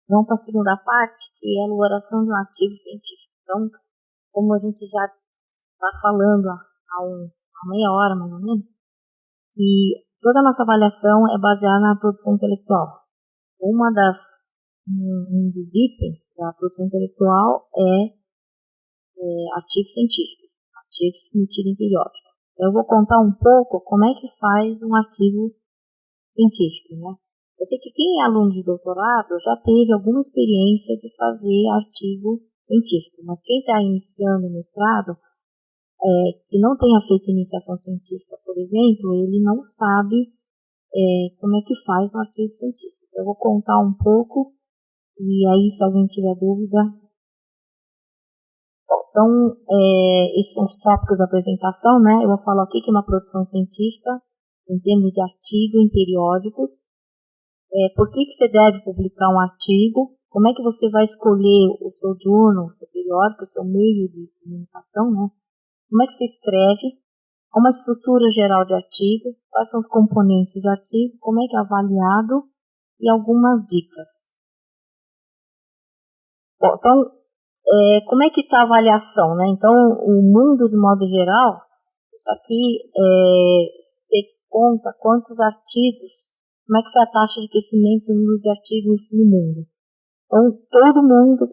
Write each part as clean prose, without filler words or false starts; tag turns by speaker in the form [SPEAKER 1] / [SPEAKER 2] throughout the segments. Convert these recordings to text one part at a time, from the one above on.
[SPEAKER 1] Vamos para a segunda parte, que é a elaboração de um artigo científico. Então, como a gente já está falando há meia hora, mais ou menos, que toda a nossa avaliação é baseada na produção intelectual. Um dos itens da produção intelectual é artigo científico, artigo submetido em periódico. Eu vou contar um pouco como é que faz um artigo científico, né? Eu sei que quem é aluno de doutorado já teve alguma experiência de fazer artigo científico, mas quem está iniciando o mestrado, que não tenha feito iniciação científica, por exemplo, ele não sabe como é que faz um artigo científico. Eu vou contar um pouco, e aí se alguém tiver dúvida. Então, esses são os tópicos da apresentação, né? Eu vou falar o que é uma produção científica, em termos de artigo em periódicos, por que você deve publicar um artigo, como é que você vai escolher o seu journal, o seu periódico, o seu meio de comunicação, né? Como é que se escreve, uma estrutura geral de artigo, quais são os componentes do artigo, como é que é avaliado e algumas dicas. Bom, então, como é que está a avaliação, né? Então, o mundo, de modo geral, isso aqui, você conta quantos artigos, como é que está a taxa de crescimento do número de artigos no mundo. Então, todo mundo,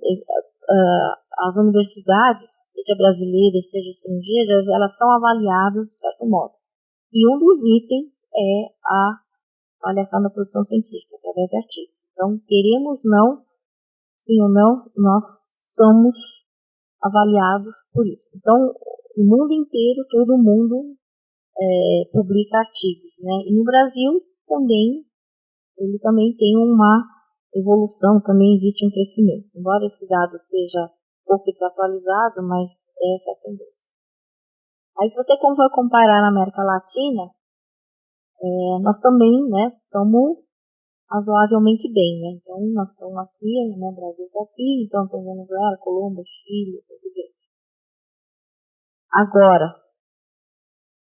[SPEAKER 1] as universidades, seja brasileiras, seja estrangeiras, elas são avaliadas de certo modo. E um dos itens é a avaliação da produção científica, através de artigos. Então, queremos não, sim ou não, nós somos avaliados por isso. Então, o mundo inteiro, todo mundo publica artigos, né? E no Brasil também, ele também tem uma evolução, também existe um crescimento. Embora esse dado seja um pouco desatualizado, mas essa é a tendência. Aí, se você for comparar na América Latina, nós também, né, estamos razoavelmente bem, né? Então, nós estamos aqui, né, o Brasil está aqui, então tem Venezuela, Colômbia, Chile, assim por diante. Agora,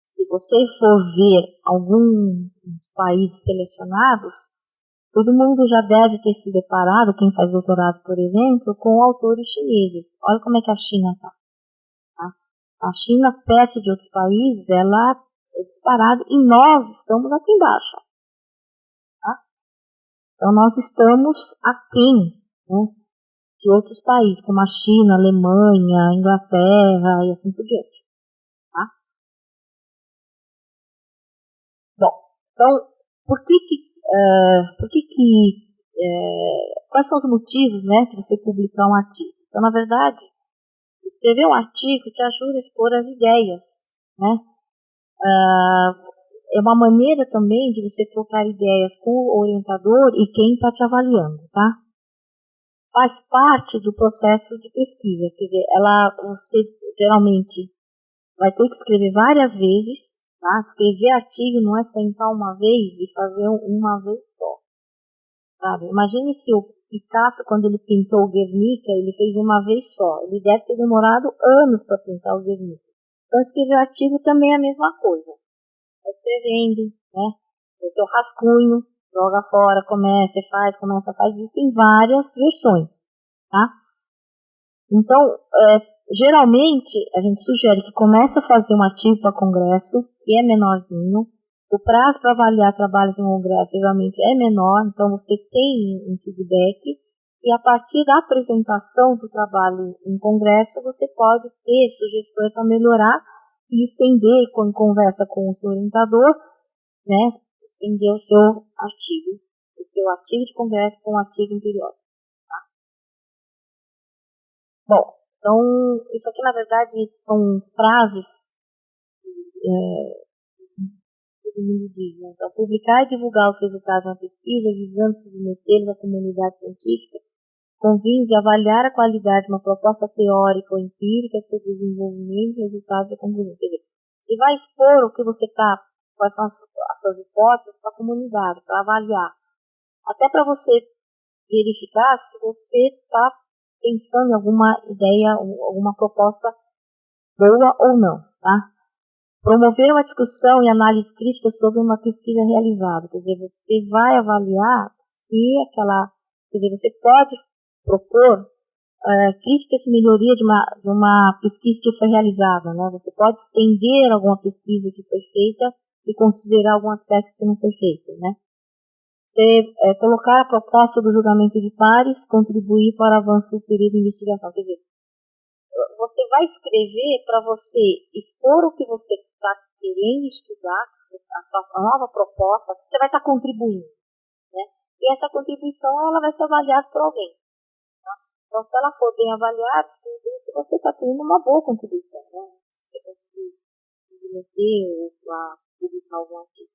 [SPEAKER 1] se você for ver alguns países selecionados, todo mundo já deve ter se deparado, quem faz doutorado, por exemplo, com autores chineses. Olha como é que a China está. Tá? A China, perto de outros países, ela é disparada e nós estamos aqui embaixo. Tá? Então, nós estamos aquém, né, de outros países, como a China, a Alemanha, a Inglaterra e assim por diante. Tá? Bom, então, quais são os motivos, né, de você publicar um artigo? Então, na verdade, escrever um artigo te ajuda a expor as ideias, né? É uma maneira também de você trocar ideias com o orientador e quem está te avaliando, tá? Faz parte do processo de pesquisa, quer dizer, você geralmente vai ter que escrever várias vezes, tá? Escrever artigo não é sentar uma vez e fazer uma vez só. Sabe? Imagine se o Picasso, quando ele pintou o Guernica, ele fez uma vez só. Ele deve ter demorado anos para pintar o Guernica. Então, escrever artigo também é a mesma coisa. Está escrevendo, né? O teu rascunho, joga fora, começa, faz. Existem várias versões, tá? Então, geralmente, a gente sugere que comece a fazer um artigo para congresso, que é menorzinho. O prazo para avaliar trabalhos em congresso geralmente é menor, então você tem um feedback. E a partir da apresentação do trabalho em congresso, você pode ter sugestões para melhorar e estender, com conversa com o seu orientador, né, estender o seu artigo de congresso com um artigo em periódico. Tá? Bom, então, isso aqui, na verdade, são frases que todo mundo diz, né? Então, publicar e divulgar os resultados de uma pesquisa, visando submetê-los à comunidade científica, com fins de avaliar a qualidade de uma proposta teórica ou empírica, seu desenvolvimento e resultados e conclusões. Quer dizer, você vai expor o que você está, quais são as suas hipóteses para a comunidade, para avaliar. Até para você verificar se você está pensando em alguma ideia, alguma proposta boa ou não, tá? Promover uma discussão e análise crítica sobre uma pesquisa realizada. Quer dizer, você vai avaliar se aquela Quer dizer, você pode propor críticas e melhoria de uma pesquisa que foi realizada, né? Você pode estender alguma pesquisa que foi feita e considerar algum aspecto que não foi feito, né? Você colocar a proposta do julgamento de pares, contribuir para o avanço do período de investigação. Quer dizer, você vai escrever para você expor o que você está querendo estudar, a sua nova proposta, que você vai estar contribuindo, né? E essa contribuição ela vai ser avaliada por alguém. Tá? Então, se ela for bem avaliada, significa que você está tendo uma boa contribuição, né? Se você conseguir submeter ou publicar algum artigo.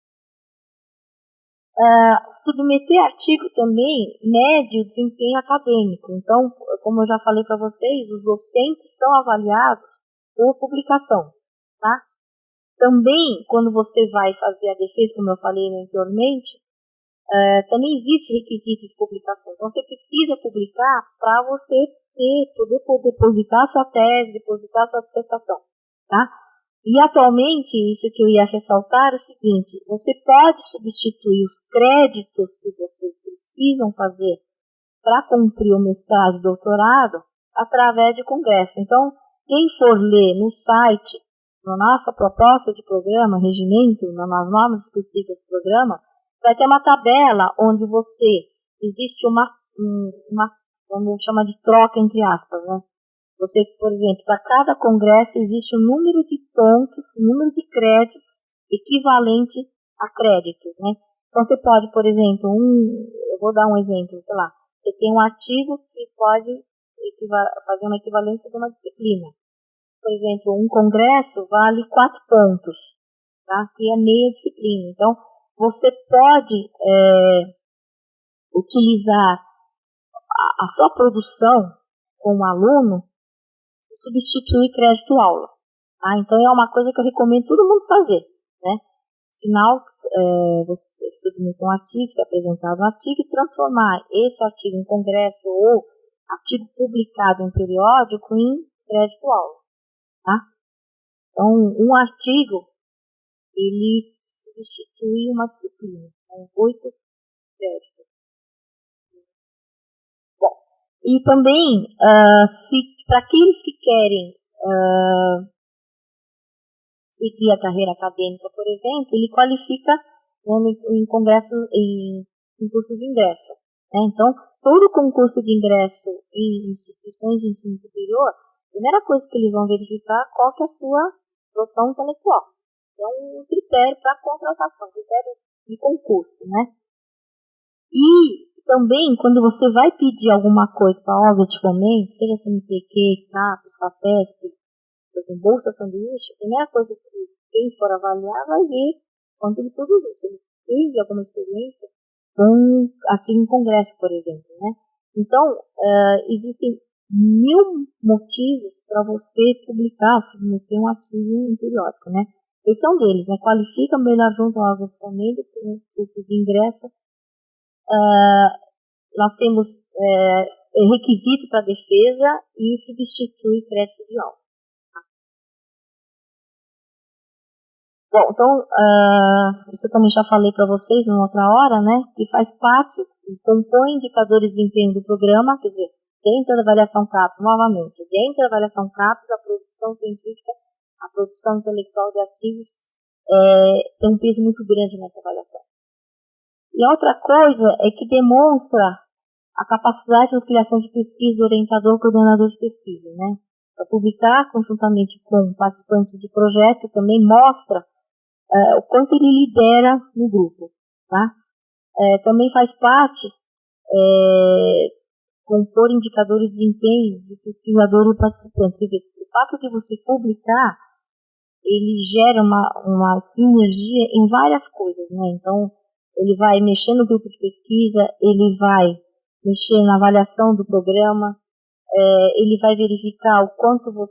[SPEAKER 1] Submeter artigo também mede o desempenho acadêmico. Então, como eu já falei para vocês, os docentes são avaliados por publicação, tá? Também, quando você vai fazer a defesa, como eu falei anteriormente, também existe requisito de publicação. Então, você precisa publicar para você poder depositar sua tese, depositar sua dissertação, tá? E atualmente, isso que eu ia ressaltar é o seguinte, você pode substituir os créditos que vocês precisam fazer para cumprir o mestrado e doutorado através de congresso. Então, quem for ler no site, na nossa proposta de programa, regimento, nas normas específicas do programa, vai ter uma tabela onde existe uma vamos chamar de troca entre aspas, né? Você, por exemplo, para cada congresso existe um número de pontos, um número de créditos equivalente a créditos, né? Então você pode, por exemplo, eu vou dar um exemplo, sei lá, você tem um artigo que pode fazer uma equivalência de uma disciplina. Por exemplo, um congresso vale 4 pontos, tá? Que é meia disciplina. Então, você pode utilizar a sua produção como aluno substituir crédito aula. Tá? Então, é uma coisa que eu recomendo todo mundo fazer, né? Afinal, você submeter um artigo, ser apresentado um artigo e transformar esse artigo em congresso ou artigo publicado em periódico em crédito aula. Tá? Então, um artigo, ele substitui uma disciplina. São 8 créditos. Bom, e também, para aqueles que querem seguir a carreira acadêmica, por exemplo, ele qualifica em congressos, em cursos de ingresso. Né? Então, todo concurso de ingresso em instituições de ensino superior, a primeira coisa que eles vão verificar é qual que é a sua produção intelectual. É um critério para contratação, critério de concurso, né? E também, quando você vai pedir alguma coisa para a obra de fomento, seja CNPq, CAPES, FAPESP, por exemplo, Bolsa Sanduíche, a primeira coisa que quem for avaliar vai ver quanto ele produziu. Se ele teve alguma experiência com artigo em congresso, por exemplo, né? Então, existem 1000 motivos para você publicar, submeter um artigo em periódico, né? Esse é um deles, né? Qualifica melhor junto ao órgão de fomento com cursos de ingresso. Nós temos requisito para defesa e substitui crédito de aula. Bom, então, isso eu também já falei para vocês numa outra hora, né? Que faz parte, compõe indicadores de desempenho do programa, quer dizer, dentro da avaliação CAPES, novamente, dentro da avaliação CAPES, a produção científica, a produção intelectual de artigos tem um peso muito grande nessa avaliação. E a outra coisa é que demonstra a capacidade de criação de pesquisa do orientador coordenador de pesquisa, né? Para publicar conjuntamente com participantes de projeto também mostra o quanto ele lidera no grupo, tá? Também faz parte compor indicadores de desempenho de pesquisador e participantes. Quer dizer, o fato de você publicar, ele gera uma sinergia em várias coisas, né? Então, ele vai mexer no grupo de pesquisa, ele vai mexer na avaliação do programa, ele vai verificar o quanto o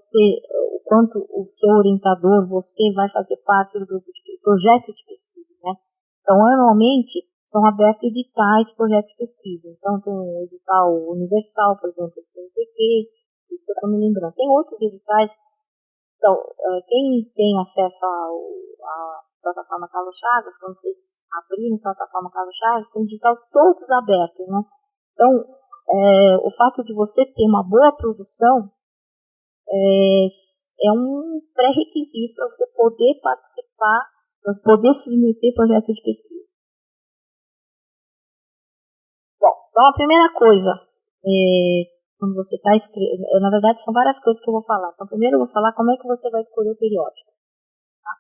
[SPEAKER 1] seu orientador, você vai fazer parte do grupo de projeto de pesquisa, né? Então, anualmente, são abertos editais de projetos de pesquisa. Então, tem o edital universal, por exemplo, do CNPq, isso que eu estou me lembrando. Tem outros editais. Então, quem tem acesso à plataforma Carlos Chagas, quando vocês abrirem a plataforma Carlos Chagas, tem edital todos abertos, né? Então, o fato de você ter uma boa produção é um pré-requisito para você poder participar, para poder submeter projetos de pesquisa. Bom, então a primeira coisa, quando você está escrevendo, na verdade são várias coisas que eu vou falar. Então primeiro eu vou falar como é que você vai escolher o periódico. Tá?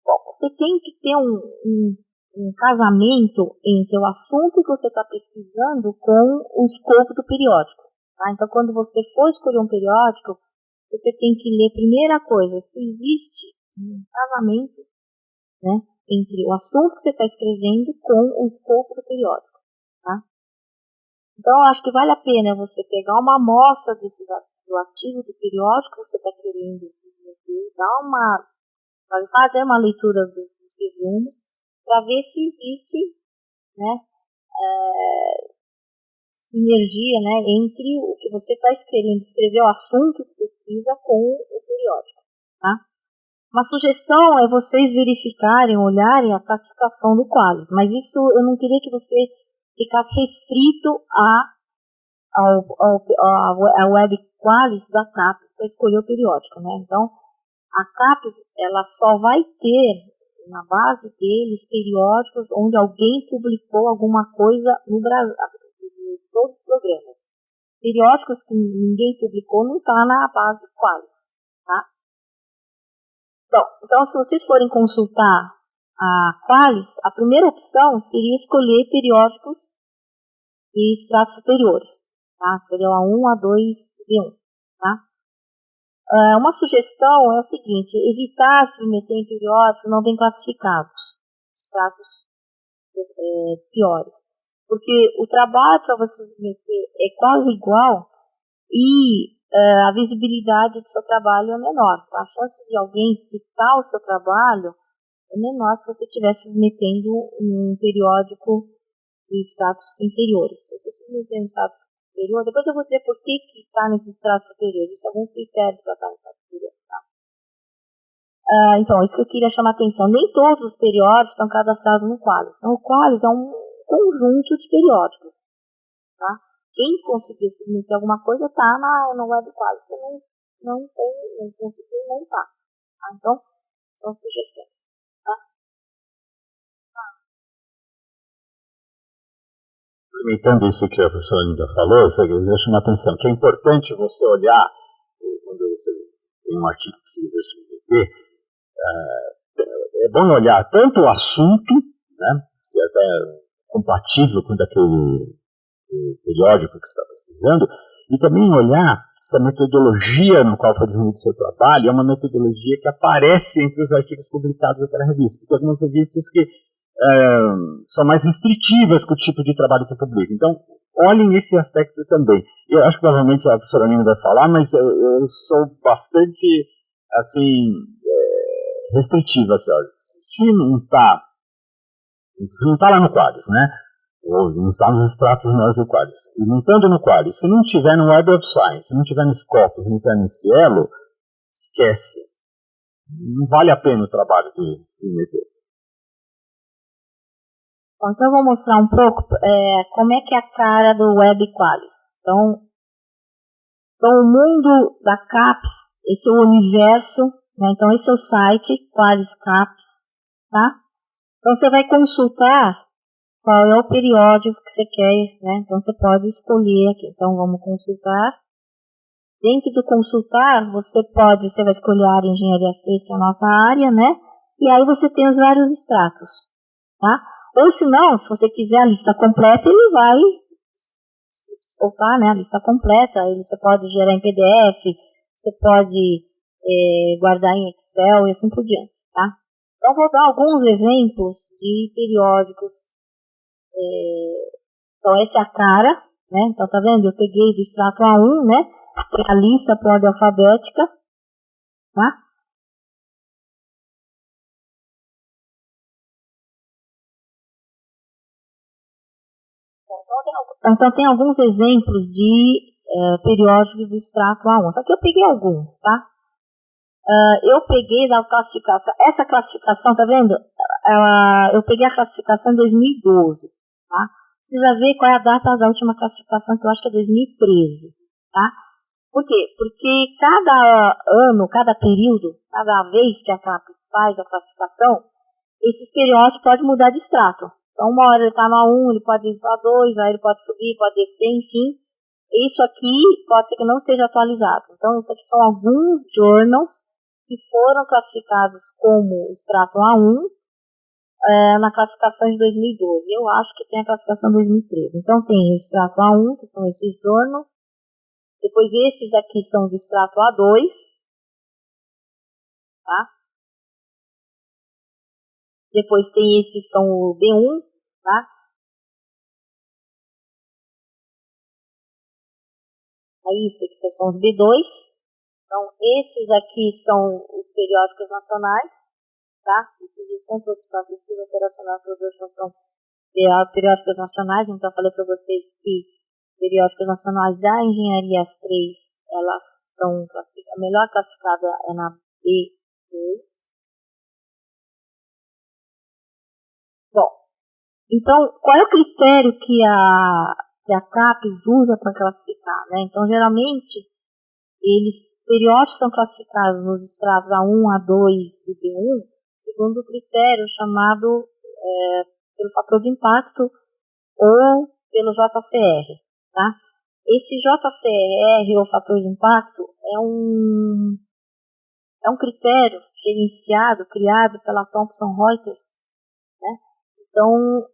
[SPEAKER 1] Bom, você tem que ter um casamento entre o assunto que você está pesquisando com o escopo do periódico. Tá? Então quando você for escolher um periódico, você tem que ler, primeira coisa, se existe um casamento, né, entre o assunto que você está escrevendo com o escopo do periódico. Tá? Então, eu acho que vale a pena você pegar uma amostra do artigo do periódico que você está querendo fazer uma leitura dos resumos, para ver se existe, né, sinergia, né, entre o que você está querendo escrever, o assunto de pesquisa, com o periódico. Tá? Uma sugestão é vocês verificarem, olharem a classificação do Qualis, mas isso eu não queria que você ficasse restrito a web Qualis da CAPES para escolher o periódico, né? Então, a CAPES, ela só vai ter na base deles periódicos onde alguém publicou alguma coisa no Brasil, todos os programas. Periódicos que ninguém publicou não está na base Qualis, tá? Então, se vocês forem consultar a Qualis, a primeira opção seria escolher periódicos de estratos superiores. Tá? Seria o A1, A2, B1. Tá? Uma sugestão é o seguinte, evitar submeter em periódicos não bem classificados, estratos piores. Porque o trabalho para você submeter é quase igual e a visibilidade do seu trabalho é menor. A chance de alguém citar o seu trabalho é menor se você estiver submetendo um periódico de status inferiores. Se você submeter um status superior, depois eu vou dizer por que está nesses status superiores. Existem alguns critérios para estar no status superior. Tá? Então, isso que eu queria chamar a atenção. Nem todos os periódicos estão cadastrados no Qualis. Então, o Qualis é um conjunto de periódicos. Tá? Quem conseguir submeter alguma coisa está no web Qualis. Se não conseguiu, não está. Tá? Então, são sugestões.
[SPEAKER 2] Aproveitando isso que a professora Linda falou, eu ia chamar a atenção que é importante você olhar, quando você tem um artigo que precisa submeter, é bom olhar tanto o assunto, né, se é até compatível com aquele periódico que você está pesquisando, e também olhar se a metodologia no qual foi desenvolvido o seu trabalho é uma metodologia que aparece entre os artigos publicados naquela revista. Porque tem algumas revistas que são mais restritivas com o tipo de trabalho que publica. Então, olhem esse aspecto também. Eu acho que provavelmente a professora Nina vai falar, mas eu sou bastante, assim, restritiva. Assim, se não está lá no Qualis, né? Ou não está nos extratos menores do Qualis. E não estando no Qualis, se não tiver no Web of Science, se não tiver no Scopus, não tiver no Cielo, esquece. Não vale a pena o trabalho de submeter.
[SPEAKER 1] Então eu vou mostrar um pouco como é que é a cara do Web Qualis. Então o mundo da CAPES, esse é o universo, né? Então esse é o site, Qualis CAPES, tá? Então você vai consultar qual é o periódico que você quer, né? Então você pode escolher aqui. Então vamos consultar. Dentro do consultar, você vai escolher a área de engenharia 6, que é a nossa área, né? E aí você tem os vários extratos, tá? Ou se não, se você quiser a lista completa, ele vai soltar, né, a lista completa. Aí você pode gerar em PDF, você pode guardar em Excel e assim por diante. Tá? Então, vou dar alguns exemplos de periódicos. Então, essa é a cara. Né? Então, tá vendo? Eu peguei do extrato A1, né? Tem a lista por ordem alfabética. Tá? Então, tem alguns exemplos de periódicos do extrato A1. Só que eu peguei alguns, tá? Eu peguei da classificação. Essa classificação, tá vendo? Eu peguei a classificação em 2012, tá? precisa ver qual é a data da última classificação, que eu acho que é 2013, tá? Por quê? Porque cada ano, cada período, cada vez que a CAPES faz a classificação, esses periódicos podem mudar de extrato. Então, uma hora ele está no A1, ele pode ir para A2, aí ele pode subir, pode descer, enfim. Isso aqui pode ser que não seja atualizado. Então, isso aqui são alguns journals que foram classificados como extrato A1 na classificação de 2012. Eu acho que tem a classificação de 2013. Então, tem o extrato A1, que são esses journals. Depois, esses aqui são do extrato A2. Tá? Depois, tem esses são o B1. Tá? Aí, esses são os B2. Então, esses aqui são os periódicos nacionais. Tá? Esses do Centro de Pesquisa Operacional de Produção são periódicos nacionais. Então, eu falei para vocês que periódicos nacionais da engenharia, as três, elas estão classificadas. A melhor classificada é na B2. Bom, então, qual é o critério que a CAPES usa para classificar? Né? Então, geralmente, periódicos são classificados nos estratos A1, A2 e B1, segundo o critério chamado pelo fator de impacto ou pelo JCR. Tá? Esse JCR, ou fator de impacto, é um critério gerenciado, criado pela Thomson Reuters. Né? Então,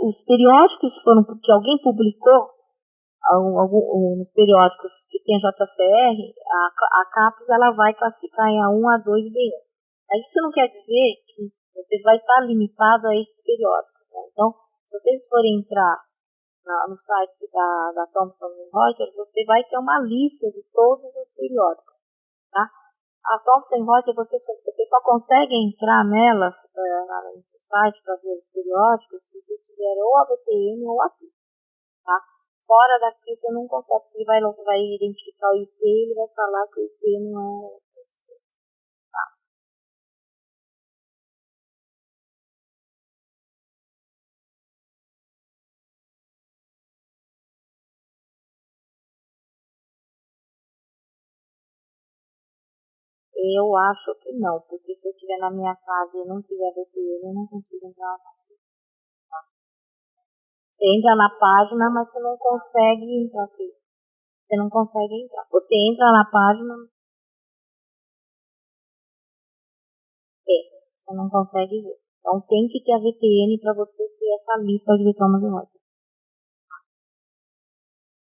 [SPEAKER 1] os periódicos foram porque alguém publicou, nos periódicos que tem JCR, a CAPES ela vai classificar em A1, A2 e B1. Aí isso não quer dizer que vocês vão estar limitados a esses periódicos. Né? Então, se vocês forem entrar no site da Thomson Reuters, você vai ter uma lista de todos os periódicos. Tá? A Thomson Reuters, você só consegue entrar nela, nesse site, para ver os periódicos, se vocês tiverem ou a VPN ou aqui. Tá? Fora daqui você não consegue, ele vai identificar o IP, ele vai falar que o IP não é. Tá? Eu acho que não, porque se eu estiver na minha casa e não tiver VPN, eu não consigo entrar. Você entra na página, mas você não consegue entrar aqui. Você não consegue entrar. Você entra na página, você não consegue ver. Então tem que ter a VPN para você ter essa lista de Thomson Reuters.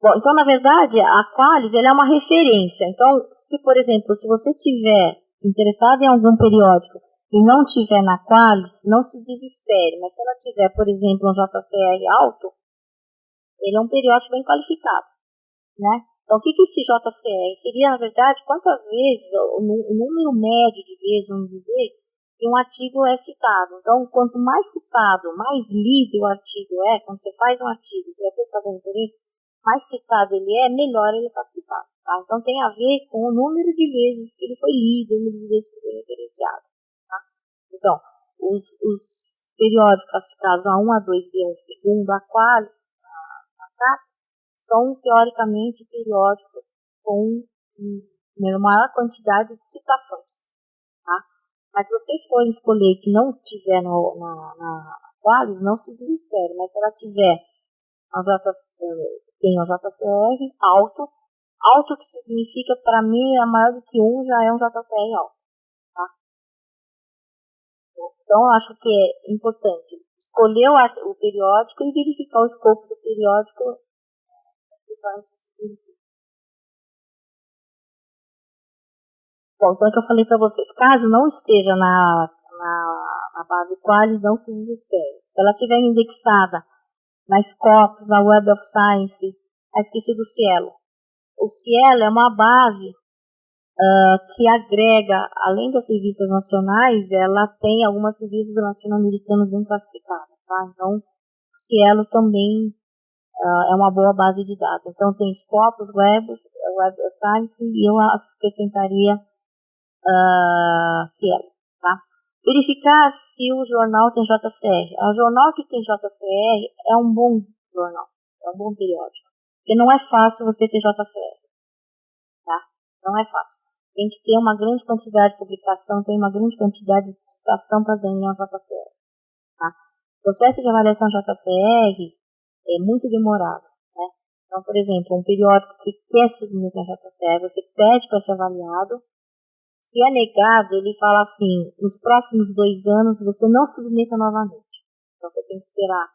[SPEAKER 1] Bom, então na verdade a Qualis é uma referência. Então, se por exemplo, se você tiver interessado em algum periódico e não tiver na Qualis, não se desespere. Mas se ela tiver, por exemplo, um JCR alto, ele é um periódico bem qualificado, né? Então, o que esse JCR seria, na verdade, quantas vezes, o número médio de vezes, vamos dizer, que um artigo é citado. Então, quanto mais citado, mais lido o artigo é, quando você faz um artigo, você vai ter que fazer referência, mais citado ele é, melhor ele está citado. Tá? Então, tem a ver com o número de vezes que ele foi lido, o número de vezes que foi referenciado. Tá? Então, os periódicos classificados A1, A2, B1, segundo a Qualis, a CAPES, são, teoricamente, periódicos com uma maior quantidade de citações. Tá? Mas se vocês forem escolher que não tiver na Qualis, não se desespere. Mas se ela tiver tem o JCR alto que significa, para mim, é maior do que 1, já é um JCR alto. Tá? Então, eu acho que é importante escolher o periódico e verificar o escopo do periódico. Bom, então é que eu falei para vocês, caso não esteja na base Qualis, não se desespere. Se ela estiver indexada na Scopus, na Web of Science, esqueci do Cielo. O Cielo é uma base que agrega, além das revistas nacionais, ela tem algumas revistas latino-americanas bem classificadas. Tá? Então, o Cielo também é uma boa base de dados. Então, tem Scopus, Web of Science, e eu acrescentaria Cielo. Tá? Verificar se o jornal tem JCR. O jornal que tem JCR é um bom jornal, é um bom periódico. Porque não é fácil você ter JCR. Tá? Não é fácil. Tem que ter uma grande quantidade de publicação, tem uma grande quantidade de citação para ganhar o JCR. Tá? O processo de avaliação JCR é muito demorado. Né? Então, por exemplo, um periódico que quer submeter a JCR, você pede para ser avaliado. Se é negado, ele fala assim, nos próximos 2 anos você não submeta novamente. Então você tem que esperar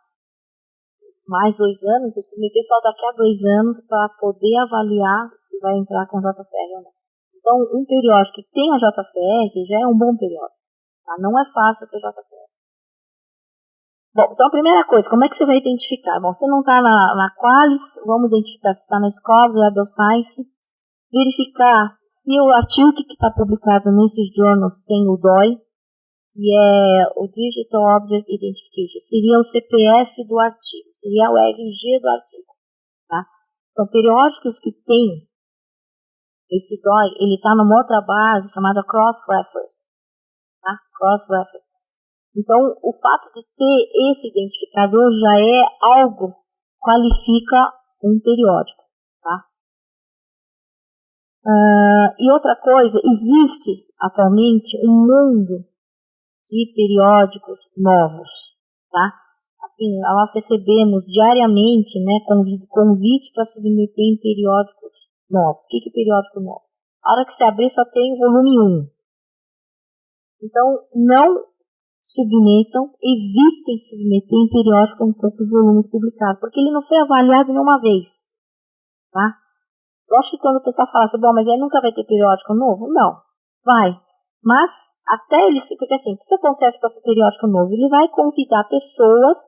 [SPEAKER 1] mais 2 anos e submeter só daqui a 2 anos para poder avaliar se vai entrar com JCR ou não. Então, um periódico que tem a JCR já é um bom periódico. Tá? Não é fácil ter JCR. Bom, então a primeira coisa, como é que você vai identificar? Bom, você não está na Qualis, vamos identificar se está na Scopus, Web of Science, verificar se o artigo que está publicado nesses journals tem o DOI, que é o Digital Object Identification, seria o CPF do artigo, seria o RG do artigo. Tá? Então, periódicos que tem esse DOI, ele está numa outra base chamada Cross-Reference. Tá? Cross-Reference. Então, o fato de ter esse identificador já é algo que qualifica um periódico. Tá? E outra coisa, existe atualmente um mundo de periódicos novos, tá? Assim, nós recebemos diariamente, né, convite para submeter em periódicos novos. O que é periódico novo? A hora que você abrir só tem o volume 1. Então, não submetam, evitem submeter em periódico com poucos volumes publicados, porque ele não foi avaliado nenhuma vez, tá? Eu acho que quando o pessoal fala assim, bom, mas aí nunca vai ter periódico novo? Não, vai. Mas, até ele, porque assim, o que acontece com esse periódico novo? Ele vai convidar pessoas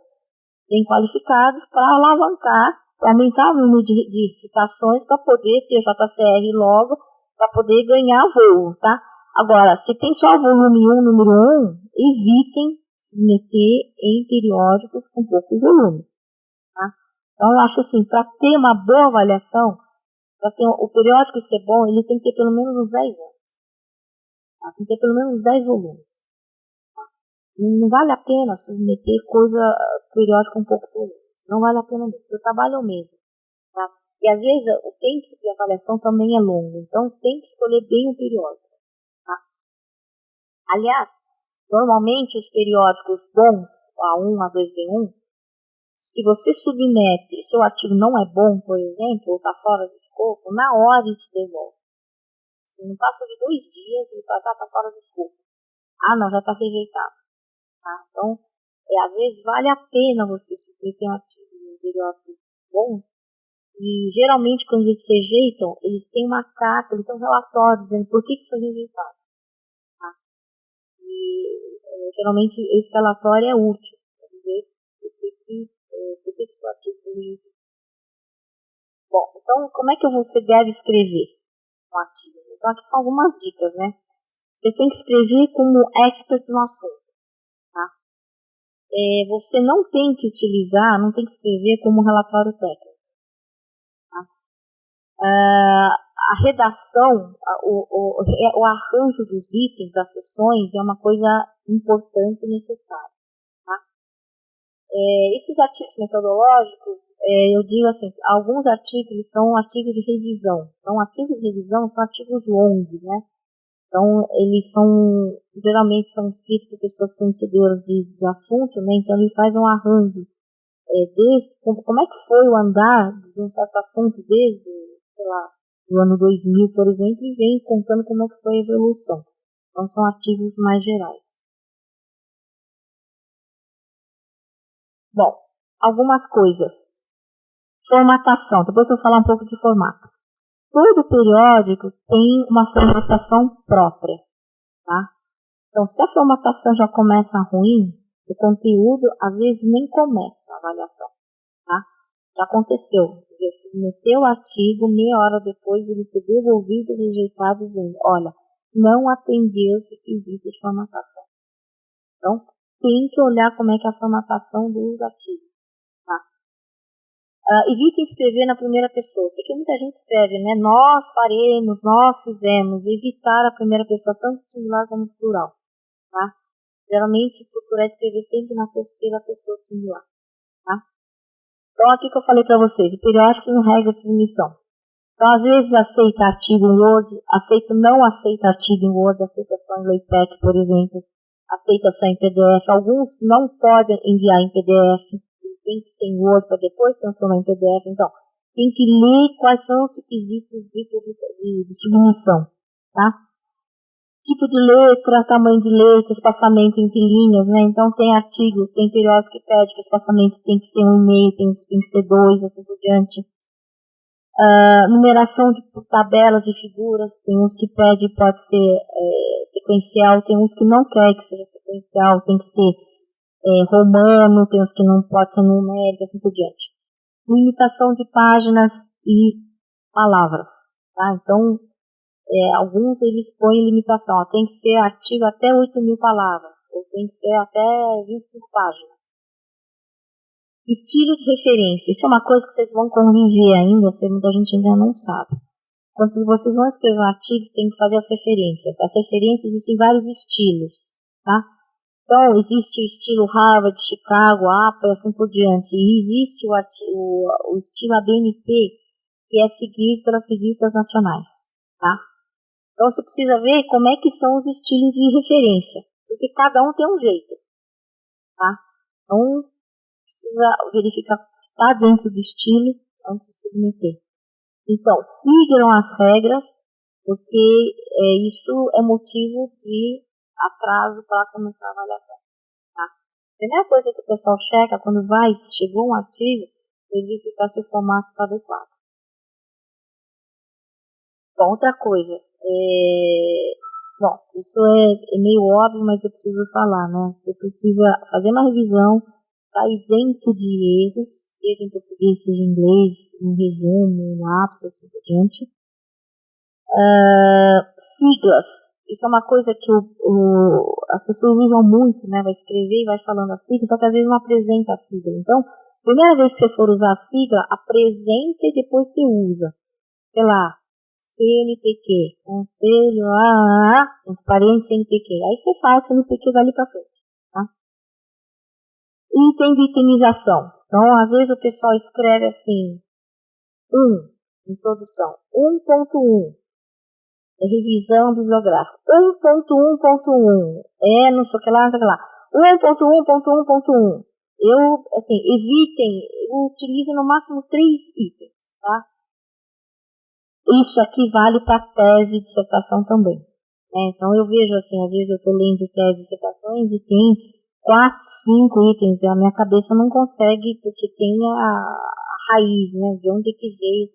[SPEAKER 1] bem qualificadas para alavancar, para aumentar o número de citações, para poder ter JCR logo, para poder ganhar voo, tá? Agora, se tem só volume 1, número 1, evitem meter em periódicos com poucos volumes, tá? Então, eu acho assim, para ter uma boa avaliação, para ter o periódico ser bom, ele tem que ter pelo menos uns 10 anos. Tá? Tem que ter pelo menos uns 10 volumes. Tá? Não vale a pena submeter periódico com poucos volumes. Não vale a pena mesmo, porque o trabalho é o mesmo. Tá? E às vezes o tempo de avaliação também é longo, então tem que escolher bem o periódico. Tá? Aliás, normalmente os periódicos bons, A1, A2, B1, se você submete, seu artigo não é bom, por exemplo, ou está fora do escopo, na hora ele te devolve. Se não passa de 2 dias, ele fala, tá fora do escopo. Ah, não, já está rejeitado. Tá? Então, às vezes vale a pena você submeter um artigo em periódicos bons, e geralmente quando eles rejeitam, eles têm uma carta, eles têm um relatório dizendo por que foi rejeitado. Tá? E geralmente esse relatório é útil, quer dizer, por que seu artigo foi rejeitado. Bom, então como é que você deve escrever um artigo? Então aqui são algumas dicas, né? Você tem que escrever como expert no assunto, tá? Você não tem que escrever como relatório técnico, tá? A redação, o arranjo dos itens das sessões é uma coisa importante e necessária, tá? Esses artigos metodológicos, eu digo assim, alguns artigos são artigos de revisão. Então, artigos de revisão são artigos longos, né? Então, eles geralmente são escritos por pessoas conhecedoras de assunto, né? Então, ele faz um arranjo como é que foi o andar de um certo assunto desde, sei lá, do ano 2000, por exemplo, e vem contando como é que foi a evolução. Então, são artigos mais gerais. Bom, algumas coisas. Formatação. Depois eu vou falar um pouco de formato. Todo periódico tem uma formatação própria, tá? Então, se a formatação já começa ruim, o conteúdo, às vezes, nem começa a avaliação, tá? Já aconteceu. Eu submeteu o artigo, meia hora depois ele ser devolvido e rejeitado, dizendo, olha, não atendeu os requisitos de formatação. Então, tem que olhar como é que é a formatação dos artigos, tá? Evite escrever na primeira pessoa. Sei que muita gente escreve, né? Nós faremos, nós fizemos. Evitar a primeira pessoa, tanto singular como plural, tá? geralmente procurar escrever sempre na terceira pessoa singular. Tá? Então, aqui que eu falei para vocês, o periódico tem regras de submissão. Então, às vezes, aceita artigo em Word, não aceita artigo em Word, aceita só em LaTeX, por exemplo, aceita só em PDF. Alguns não podem enviar em PDF, tem que ser em Word para depois transformar em PDF. Então, tem que ler quais são os requisitos de submissão, tá? Tipo de letra, tamanho de letra, espaçamento entre linhas, né? Então, tem artigos, tem periódicos que pede que o espaçamento tem que ser 1,5, tem que ser 2, assim por diante. Numeração de tabelas e figuras, tem uns que pede pode ser sequencial, tem uns que não quer que seja sequencial, tem que ser romano, tem uns que não pode ser numérico, assim por diante. Limitação de páginas e palavras, tá? Então, alguns eles põem limitação, tem que ser artigo até 8.000 palavras, ou tem que ser até 25 páginas. Estilo de referência, isso é uma coisa que vocês vão conviver ainda, muita gente ainda não sabe. Quando vocês vão escrever um artigo, tem que fazer as referências. As referências existem vários estilos, tá? Então, existe o estilo Harvard, Chicago, APA e assim por diante. E existe o estilo ABNT, que é seguido pelas revistas nacionais, tá? Então, você precisa ver como é que são os estilos de referência, porque cada um tem um jeito, tá? Então, precisa verificar se está dentro do estilo antes de submeter. Então, sigam as regras, porque isso é motivo de atraso para começar a avaliação. Tá? A primeira coisa que o pessoal checa quando chegou um artigo, é verificar se o formato está adequado. Bom, outra coisa, isso é meio óbvio, mas eu preciso falar, né? Você precisa fazer uma revisão, está isento de erros, seja em português, seja em inglês, no resumo, no ápice, assim por diante. Siglas, isso é uma coisa que as pessoas usam muito, né? Vai escrever e vai falando a sigla, só que às vezes não apresenta a sigla. Então, primeira vez que você for usar a sigla, apresenta e depois você usa. Sei lá, CNPq, Conselho, entre parênteses, CNPq. Aí você faz, CNPq vai ali para frente. Tá? Item de itemização. Então, às vezes o pessoal escreve assim, introdução, 1.1, revisão bibliográfica, 1.1.1, não sei o que lá, 1.1.1.1. Evitem, utilizem no máximo 3 itens, tá? Isso aqui vale para tese e dissertação também. Então, eu vejo assim, às vezes eu estou lendo tese e dissertações e tem 4, 5 itens, e a minha cabeça não consegue, porque tem a raiz, né, de onde é que veio.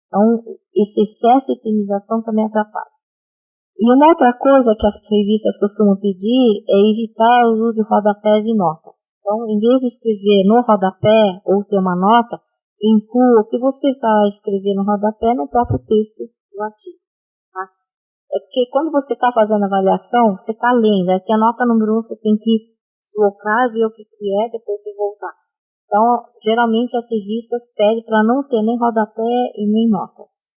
[SPEAKER 1] Então, esse excesso de itemização também atrapalha. E uma outra coisa que as revistas costumam pedir é evitar o uso de rodapés e notas. Então, em vez de escrever no rodapé ou ter uma nota, inclua o que você está escrevendo no rodapé no próprio texto do artigo. Tá? É porque quando você está fazendo a avaliação, você está lendo. Aqui a nota número 1 você tem que deslocar, ver o que é, depois você voltar. Então, geralmente as revistas pedem para não ter nem rodapé e nem notas.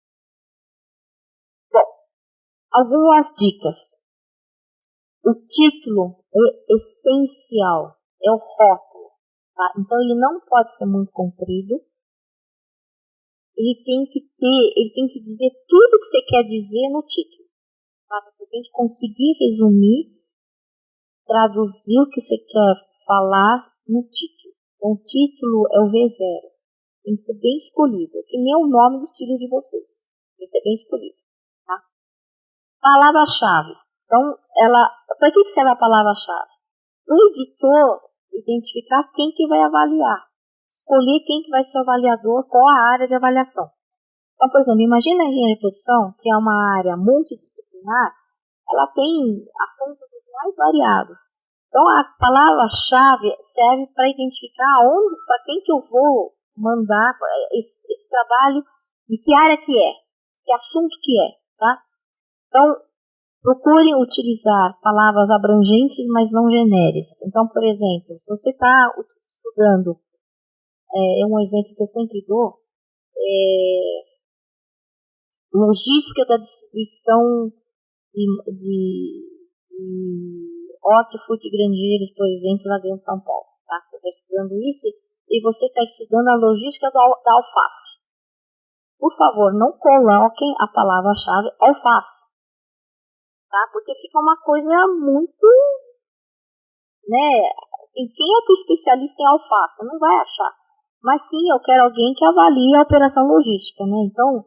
[SPEAKER 1] Bom, algumas dicas. O título é essencial, é o rótulo. Tá? Então, ele não pode ser muito comprido. Ele tem que dizer tudo o que você quer dizer no título. Tá? Você tem que conseguir resumir, traduzir o que você quer falar no título. Então, o título é o V0. Tem que ser bem escolhido, que nem o nome do estilo de vocês. Tem que ser bem escolhido. Tá? Palavra-chave. Então, para que serve a palavra-chave? O editor identificar quem que vai avaliar. Escolher quem que vai ser o avaliador, qual a área de avaliação. Então, por exemplo, imagina a engenharia de produção, que é uma área multidisciplinar, ela tem assuntos mais variados. Então, a palavra-chave serve para identificar para quem que eu vou mandar esse trabalho, de que área que é, que assunto que é, tá? Então, procurem utilizar palavras abrangentes, mas não genéricas. Então, por exemplo, se você está estudando, um exemplo que eu sempre dou, logística da distribuição de hortifrutigranjeiros, por exemplo, na Grande São Paulo. Tá? Você está estudando isso e você está estudando a logística da alface. Por favor, não coloquem a palavra-chave alface, tá? Porque fica uma coisa muito, né? Assim, quem é que é especialista em alface? Não vai achar. Mas sim, eu quero alguém que avalie a operação logística, né? Então,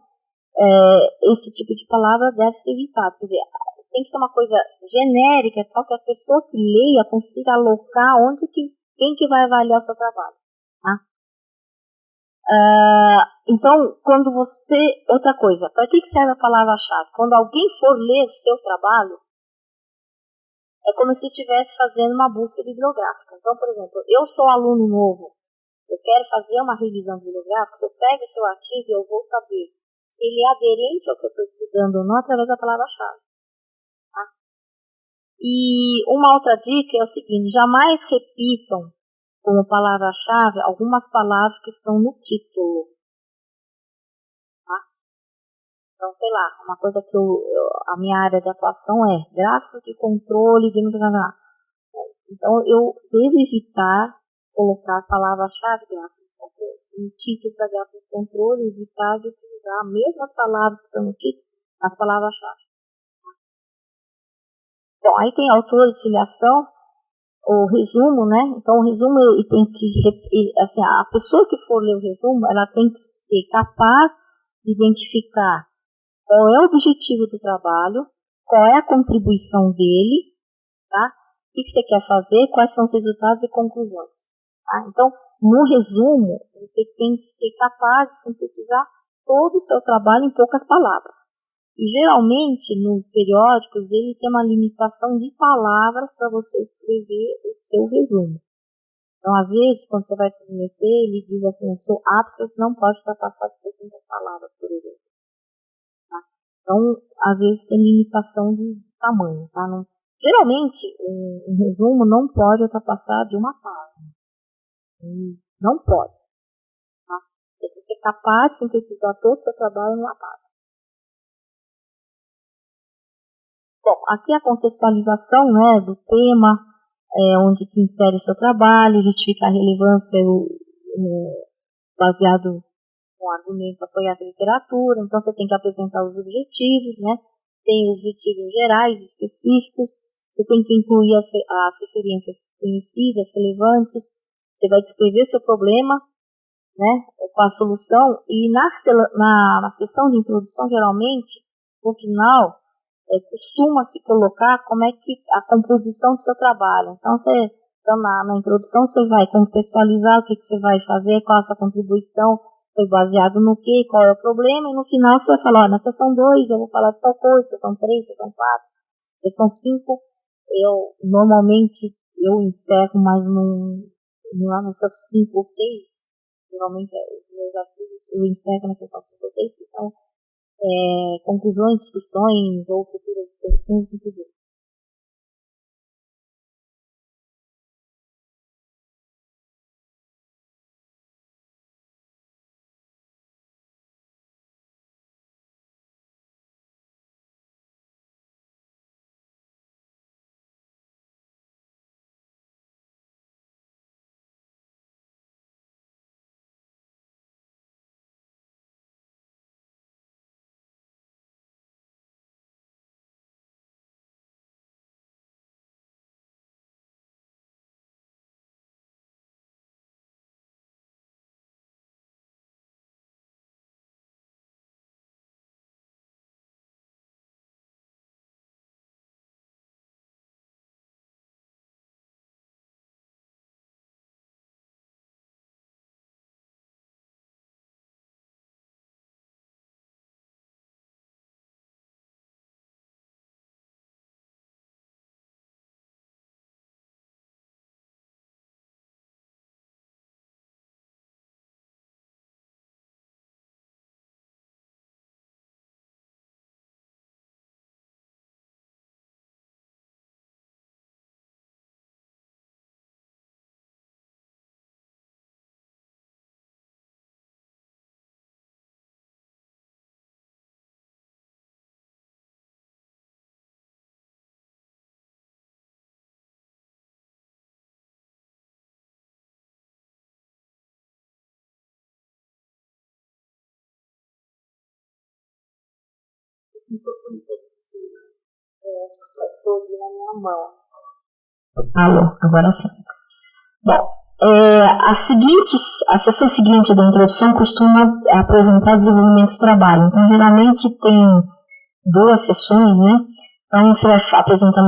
[SPEAKER 1] esse tipo de palavra deve ser evitado. Quer dizer, tem que ser uma coisa genérica, tal que a pessoa que leia consiga alocar quem que vai avaliar o seu trabalho. Tá? Então, quando você... Outra coisa, para que serve a palavra-chave? Quando alguém for ler o seu trabalho, é como se estivesse fazendo uma busca bibliográfica. Então, por exemplo, eu sou aluno novo, eu quero fazer uma revisão bibliográfica, se eu pego o seu artigo, eu vou saber se ele é aderente ao que eu estou estudando ou não através da palavra-chave. Tá? E uma outra dica é o seguinte, jamais repitam como palavra-chave algumas palavras que estão no título. Então, sei lá, uma coisa que a minha área de atuação é gráficos de controle de... Então, eu devo evitar colocar a palavra-chave gráficos de controle. No título da gráficos de controle, evitar de utilizar as mesmas palavras que estão no título, as palavras-chave. Bom, aí tem autores, filiação, o resumo, né? Então, o resumo tem que... Assim, a pessoa que for ler o resumo, ela tem que ser capaz de identificar qual é o objetivo do trabalho, qual é a contribuição dele, tá? O que você quer fazer, quais são os resultados e conclusões. Tá? Então, no resumo, você tem que ser capaz de sintetizar todo o seu trabalho em poucas palavras. E, geralmente, nos periódicos, ele tem uma limitação de palavras para você escrever o seu resumo. Então, às vezes, quando você vai submeter, ele diz assim, o seu ápice não pode ultrapassar de 600 palavras, por exemplo. Então, às vezes tem limitação de tamanho, tá? Não, geralmente, um resumo não pode ultrapassar de uma página. Não pode. Tá? Você tem que ser capaz de sintetizar todo o seu trabalho numa página. Bom, aqui a contextualização, né, do tema, onde que insere o seu trabalho, justificar a relevância baseado com argumentos apoiados em literatura. Então, você tem que apresentar os objetivos, né? Tem objetivos gerais, específicos. Você tem que incluir as referências conhecidas, relevantes. Você vai descrever o seu problema, né? Com a solução. E na sessão de introdução, geralmente, no final, costuma se colocar como é que a composição do seu trabalho. Então na introdução, você vai contextualizar o que você vai fazer, qual a sua contribuição, foi baseado no que, qual é o problema, e no final você vai falar, na sessão 2 eu vou falar de tal coisa, sessão 3, sessão 4, sessão 5, normalmente eu encerro mais lá na sessão 5 ou 6, geralmente os meus artigos eu encerro na sessão 5 ou 6, que são conclusões, discussões ou futuras extensões e tudo. Estou aqui na minha mão. Alô, agora sim. Bom, a sessão seguinte da introdução costuma apresentar desenvolvimento do trabalho. Então, geralmente tem 2 sessões, né? Então, você vai apresentar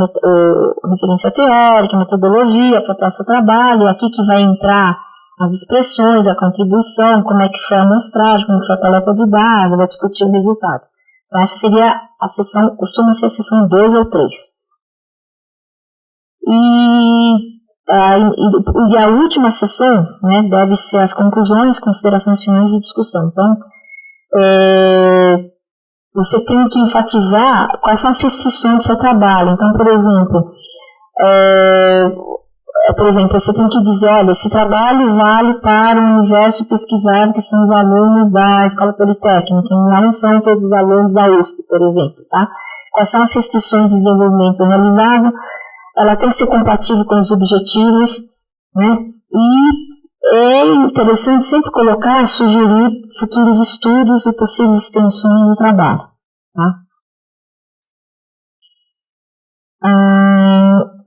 [SPEAKER 1] referência teórica, metodologia, proposta do trabalho, aqui que vai entrar as expressões, a contribuição, como é que foi a amostragem, como foi a coleta de dados, vai discutir o resultado. Então, essa seria a sessão, costuma ser a sessão 2 ou 3. E a última sessão, né, deve ser as conclusões, considerações finais e discussão. Então, você tem que enfatizar quais são as restrições do seu trabalho. Então, por exemplo, você tem que dizer, olha, esse trabalho vale para o universo pesquisado, que são os alunos da Escola Politécnica, não são todos os alunos da USP, por exemplo, tá? Quais são as restrições de desenvolvimento realizado? Ela tem que ser compatível com os objetivos, né? E é interessante sempre sugerir futuros estudos e possíveis extensões do trabalho, tá?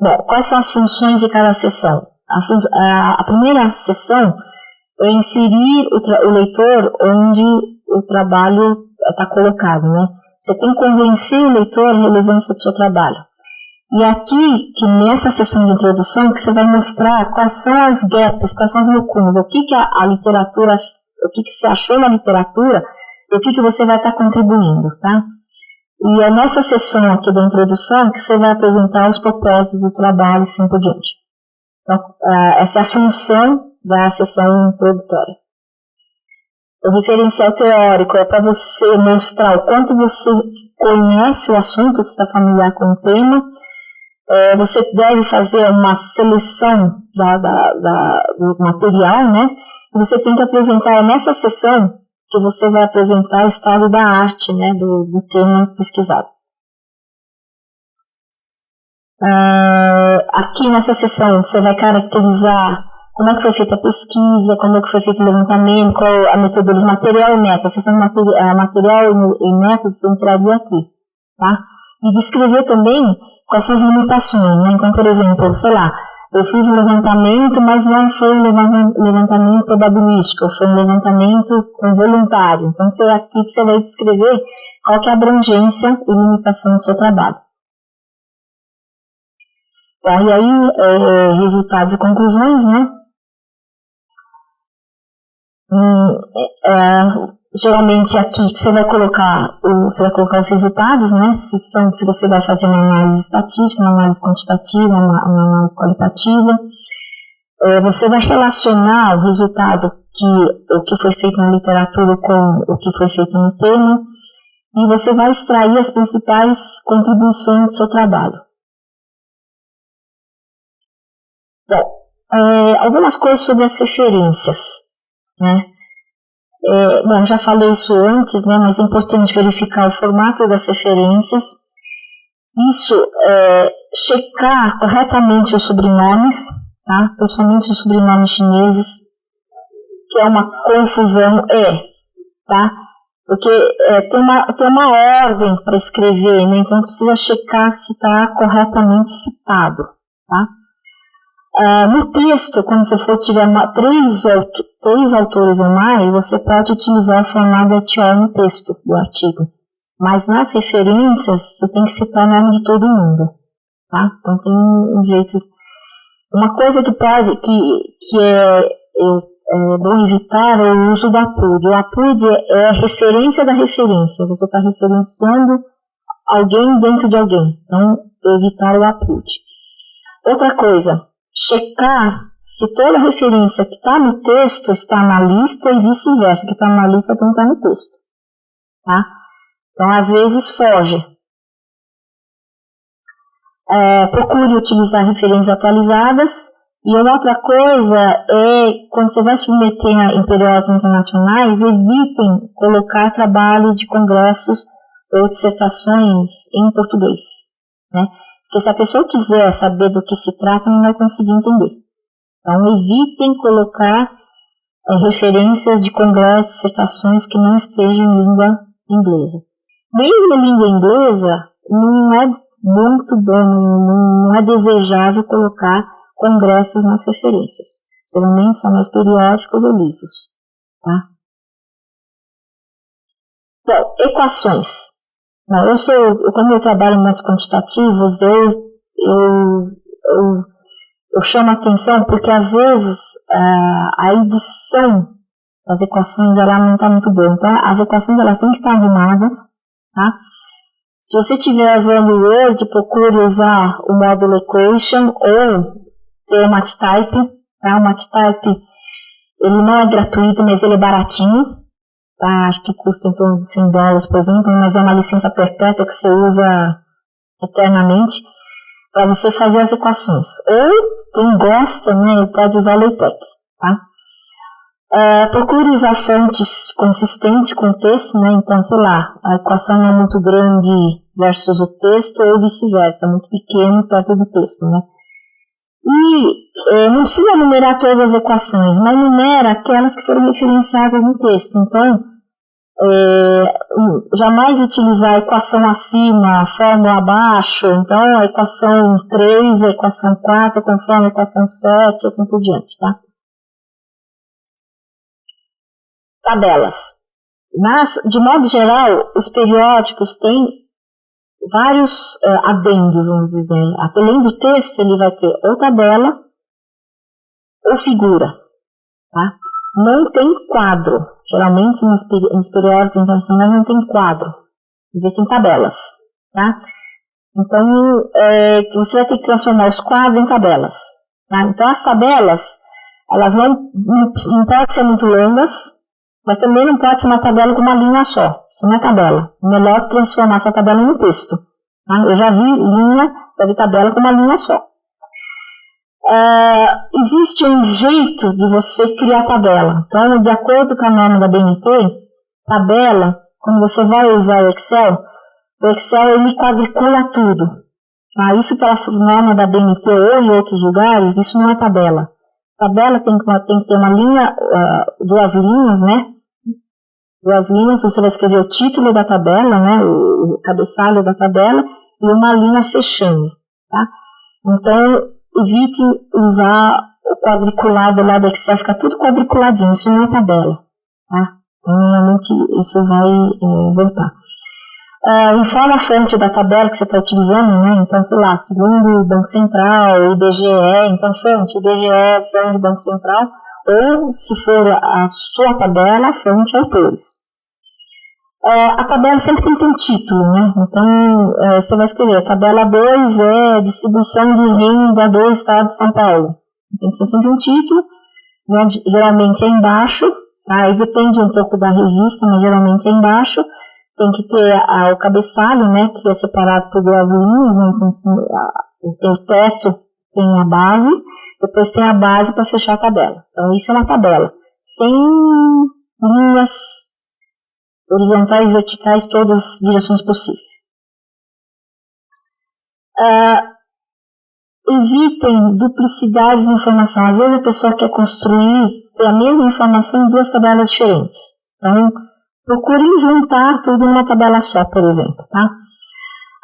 [SPEAKER 1] Bom, quais são as funções de cada sessão? A primeira sessão é inserir o leitor onde o trabalho está colocado, né? Você tem que convencer o leitor a relevância do seu trabalho. E aqui, que nessa sessão de introdução, que você vai mostrar quais são os gaps, quais são as lacunas, o que a literatura, o que você achou na literatura, e o que você vai estar contribuindo, tá? E é nessa sessão aqui da introdução que você vai apresentar os propósitos do trabalho e assim por diante. Então, essa é a função da sessão introdutória. O referencial teórico é para você mostrar o quanto você conhece o assunto, você está familiar com o tema. Você deve fazer uma seleção do material, né? E você tem que apresentar nessa sessão que você vai apresentar o estado da arte, né, do tema pesquisado. Aqui nessa sessão você vai caracterizar como é que foi feita a pesquisa, como é que foi feito o levantamento, qual a metodologia, material e método. A sessão material e método você entraria aqui, tá? E descrever também quais são as limitações, né? Então, por exemplo, sei lá, eu fiz um levantamento, mas não foi um levantamento probabilístico, foi um levantamento voluntário. Então, é aqui que você vai descrever qual que é a abrangência e limitação do seu trabalho. E aí, resultados e conclusões, né? Geralmente aqui que você vai colocar os resultados, né? Se você vai fazer uma análise estatística, uma análise quantitativa, uma análise qualitativa. Você vai relacionar o resultado o que foi feito na literatura com o que foi feito no tema, e você vai extrair as principais contribuições do seu trabalho. Bom, algumas coisas sobre as referências, né? Bom, já falei isso antes, né, mas é importante verificar o formato das referências. Isso, checar corretamente os sobrenomes, tá? Principalmente os sobrenomes chineses, que é uma confusão, tá? Porque tem uma ordem para escrever, né? Então precisa checar se está corretamente citado, tá? No texto, quando você tiver três autores ou mais, você pode utilizar o formato etiol no texto do artigo. Mas nas referências, você tem que citar o nome de todo mundo, tá? Então tem um jeito. Uma coisa que é bom evitar é o uso do APUD. O APUD é a referência da referência. Você está referenciando alguém dentro de alguém. Então, evitar o APUD. Outra coisa, checar se toda referência que está no texto está na lista e vice-versa, que está na lista tem que estar no texto, tá? Então, às vezes, foge. Procure utilizar referências atualizadas. E outra coisa é, quando você vai submeter em periódicos internacionais, evitem colocar trabalho de congressos ou dissertações em português, né? Porque se a pessoa quiser saber do que se trata, não vai conseguir entender. Então, evitem colocar referências de congressos, dissertações que não estejam em língua inglesa. Mesmo a língua inglesa, não é muito bom, não é desejável colocar congressos nas referências. Geralmente são mais periódicos ou livros. Tá? Bom, equações. Não, como eu trabalho em métodos quantitativos, eu chamo a atenção porque às vezes a edição das equações ela não está muito boa. Então, as equações elas têm que estar arrumadas. Tá? Se você estiver usando o Word, procure usar o módulo Equation ou ter o MathType. Tá? O MathType ele não é gratuito, mas ele é baratinho. Tá? Acho que custa em torno de $100, por exemplo, mas é uma licença perpétua que você usa eternamente para você fazer as equações. Ou, quem gosta, né, pode usar o LaTeX. Tá? Procure usar fontes consistentes com o texto, né? Então, sei lá, a equação não é muito grande versus o texto ou vice-versa, muito pequeno perto do texto, né? E não precisa numerar todas as equações, mas numera aquelas que foram referenciadas no texto. Então, jamais utilizar a equação acima, a fórmula abaixo, então a equação 3, a equação 4, conforme a equação 7, assim por diante, tá? Tabelas. Mas, de modo geral, os periódicos têm vários adendos, vamos dizer. Além do texto, ele vai ter ou tabela ou figura. Tá? Não tem quadro. Geralmente, nos periódicos internacionais não tem quadro. Existem tabelas. Tá? Então, você vai ter que transformar os quadros em tabelas. Tá? Então, as tabelas, elas não podem ser muito longas, mas também não pode ser uma tabela com uma linha só. Isso não é tabela. É melhor transformar essa tabela em texto. Tá? Eu já vi tabela com uma linha só. Existe um jeito de você criar tabela. Então, de acordo com a norma da BNT, tabela, quando você vai usar o Excel ele quadricula tudo. Tá? Isso pela norma da BNT ou em outros lugares, isso não é tabela. Tabela tem que ter uma linha, duas linhas, né? Duas linhas, você vai escrever o título da tabela, né? O cabeçalho da tabela e uma linha fechando, tá? Então, evite usar o quadriculado lá do Excel, fica tudo quadriculadinho, isso não é tabela, tá? Normalmente isso vai voltar. Informa a fonte da tabela que você está utilizando, né? Então, sei lá, segundo o Banco Central, IBGE, então fonte, IBGE, fonte do Banco Central, ou, se for a sua tabela, fonte autores. A tabela sempre tem que ter um título, né? Então, você vai escrever, tabela 2 é distribuição de renda do Estado de São Paulo. Tem que ser sempre um título, né? Geralmente é embaixo, tá? Aí depende um pouco da revista, mas geralmente é embaixo. Tem que ter o cabeçalho, né, que é separado por duas linhas, né, então, tem o teto, tem a base, depois tem a base para fechar a tabela. Então, isso é uma tabela. Sem linhas horizontais e verticais, todas as direções possíveis. Evitem duplicidade de informação. Às vezes a pessoa quer construir a mesma informação em duas tabelas diferentes. Então, procurem juntar tudo numa tabela só, por exemplo. Tá?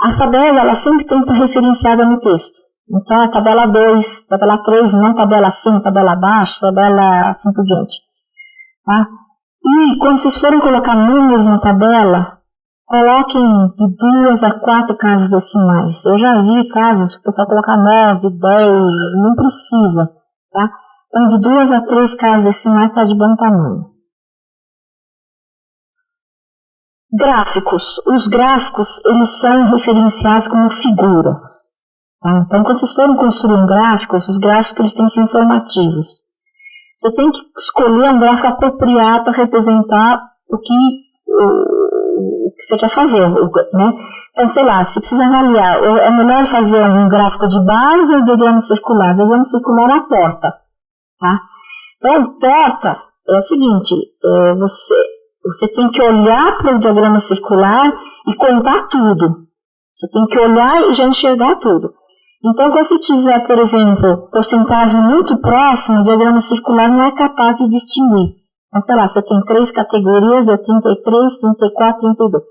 [SPEAKER 1] A tabela ela sempre tem que estar referenciada no texto. Então, a tabela 2, tabela 3, não tabela acima, tabela abaixo, tabela assim por diante. Tá? E quando vocês forem colocar números na tabela, coloquem de 2 a 4 casas decimais. Eu já vi casos que o pessoal coloca 9, 10, não precisa. Tá? Então, de 2 a 3 casas decimais está de bom tamanho. Gráficos. Os gráficos, eles são referenciados como figuras. Tá? Então, quando vocês forem construir os gráficos eles têm que ser informativos. Você tem que escolher um gráfico apropriado para representar o que você quer fazer. Né? Então, sei lá, se precisa avaliar, é melhor fazer um gráfico de base ou diagrama circular? Diagrama circular é a torta. Tá? Então, torta é o seguinte, você tem que olhar para o diagrama circular e contar tudo. Você tem que olhar e já enxergar tudo. Então, quando você tiver, por exemplo, porcentagem muito próxima, o diagrama circular não é capaz de distinguir. Então, sei lá, você tem 3 categorias, é 33, 34, 32.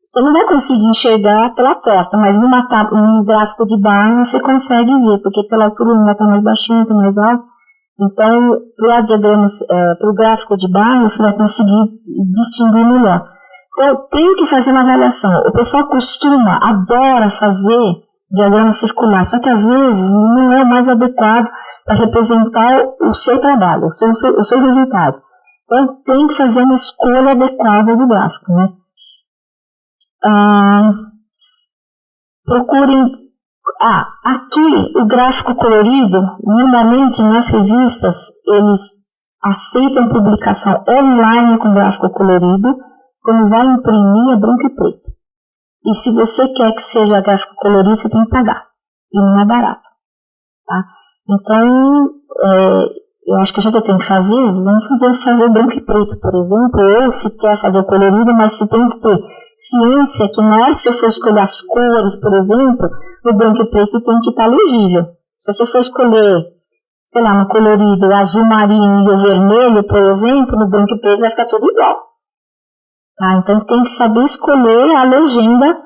[SPEAKER 1] Você não vai conseguir enxergar pela torta, mas num gráfico de barra você consegue ver, porque pela altura não vai estar mais baixinho, está mais alto. Então, para o gráfico de barra, você vai conseguir distinguir melhor. Então, tem que fazer uma avaliação. O pessoal adora fazer diagrama circular, só que às vezes não é o mais adequado para representar o seu trabalho, o seu resultado. Então, tem que fazer uma escolha adequada do gráfico, né? Procurem. Aqui o gráfico colorido, normalmente nas revistas, eles aceitam publicação online com gráfico colorido, quando vai imprimir é branco e preto. E se você quer que seja gráfico colorido, você tem que pagar. E não é barato. Tá? Então, eu acho que já que eu tenho que fazer, vamos fazer branco e preto, por exemplo, ou se quer fazer o colorido, mas se tem que ter ciência que na hora que você for escolher as cores, por exemplo, no branco e preto tem que estar legível. Se você for escolher, sei lá, no colorido, o azul marinho e o vermelho, por exemplo, no branco e preto vai ficar tudo igual. Tá? Então tem que saber escolher a legenda,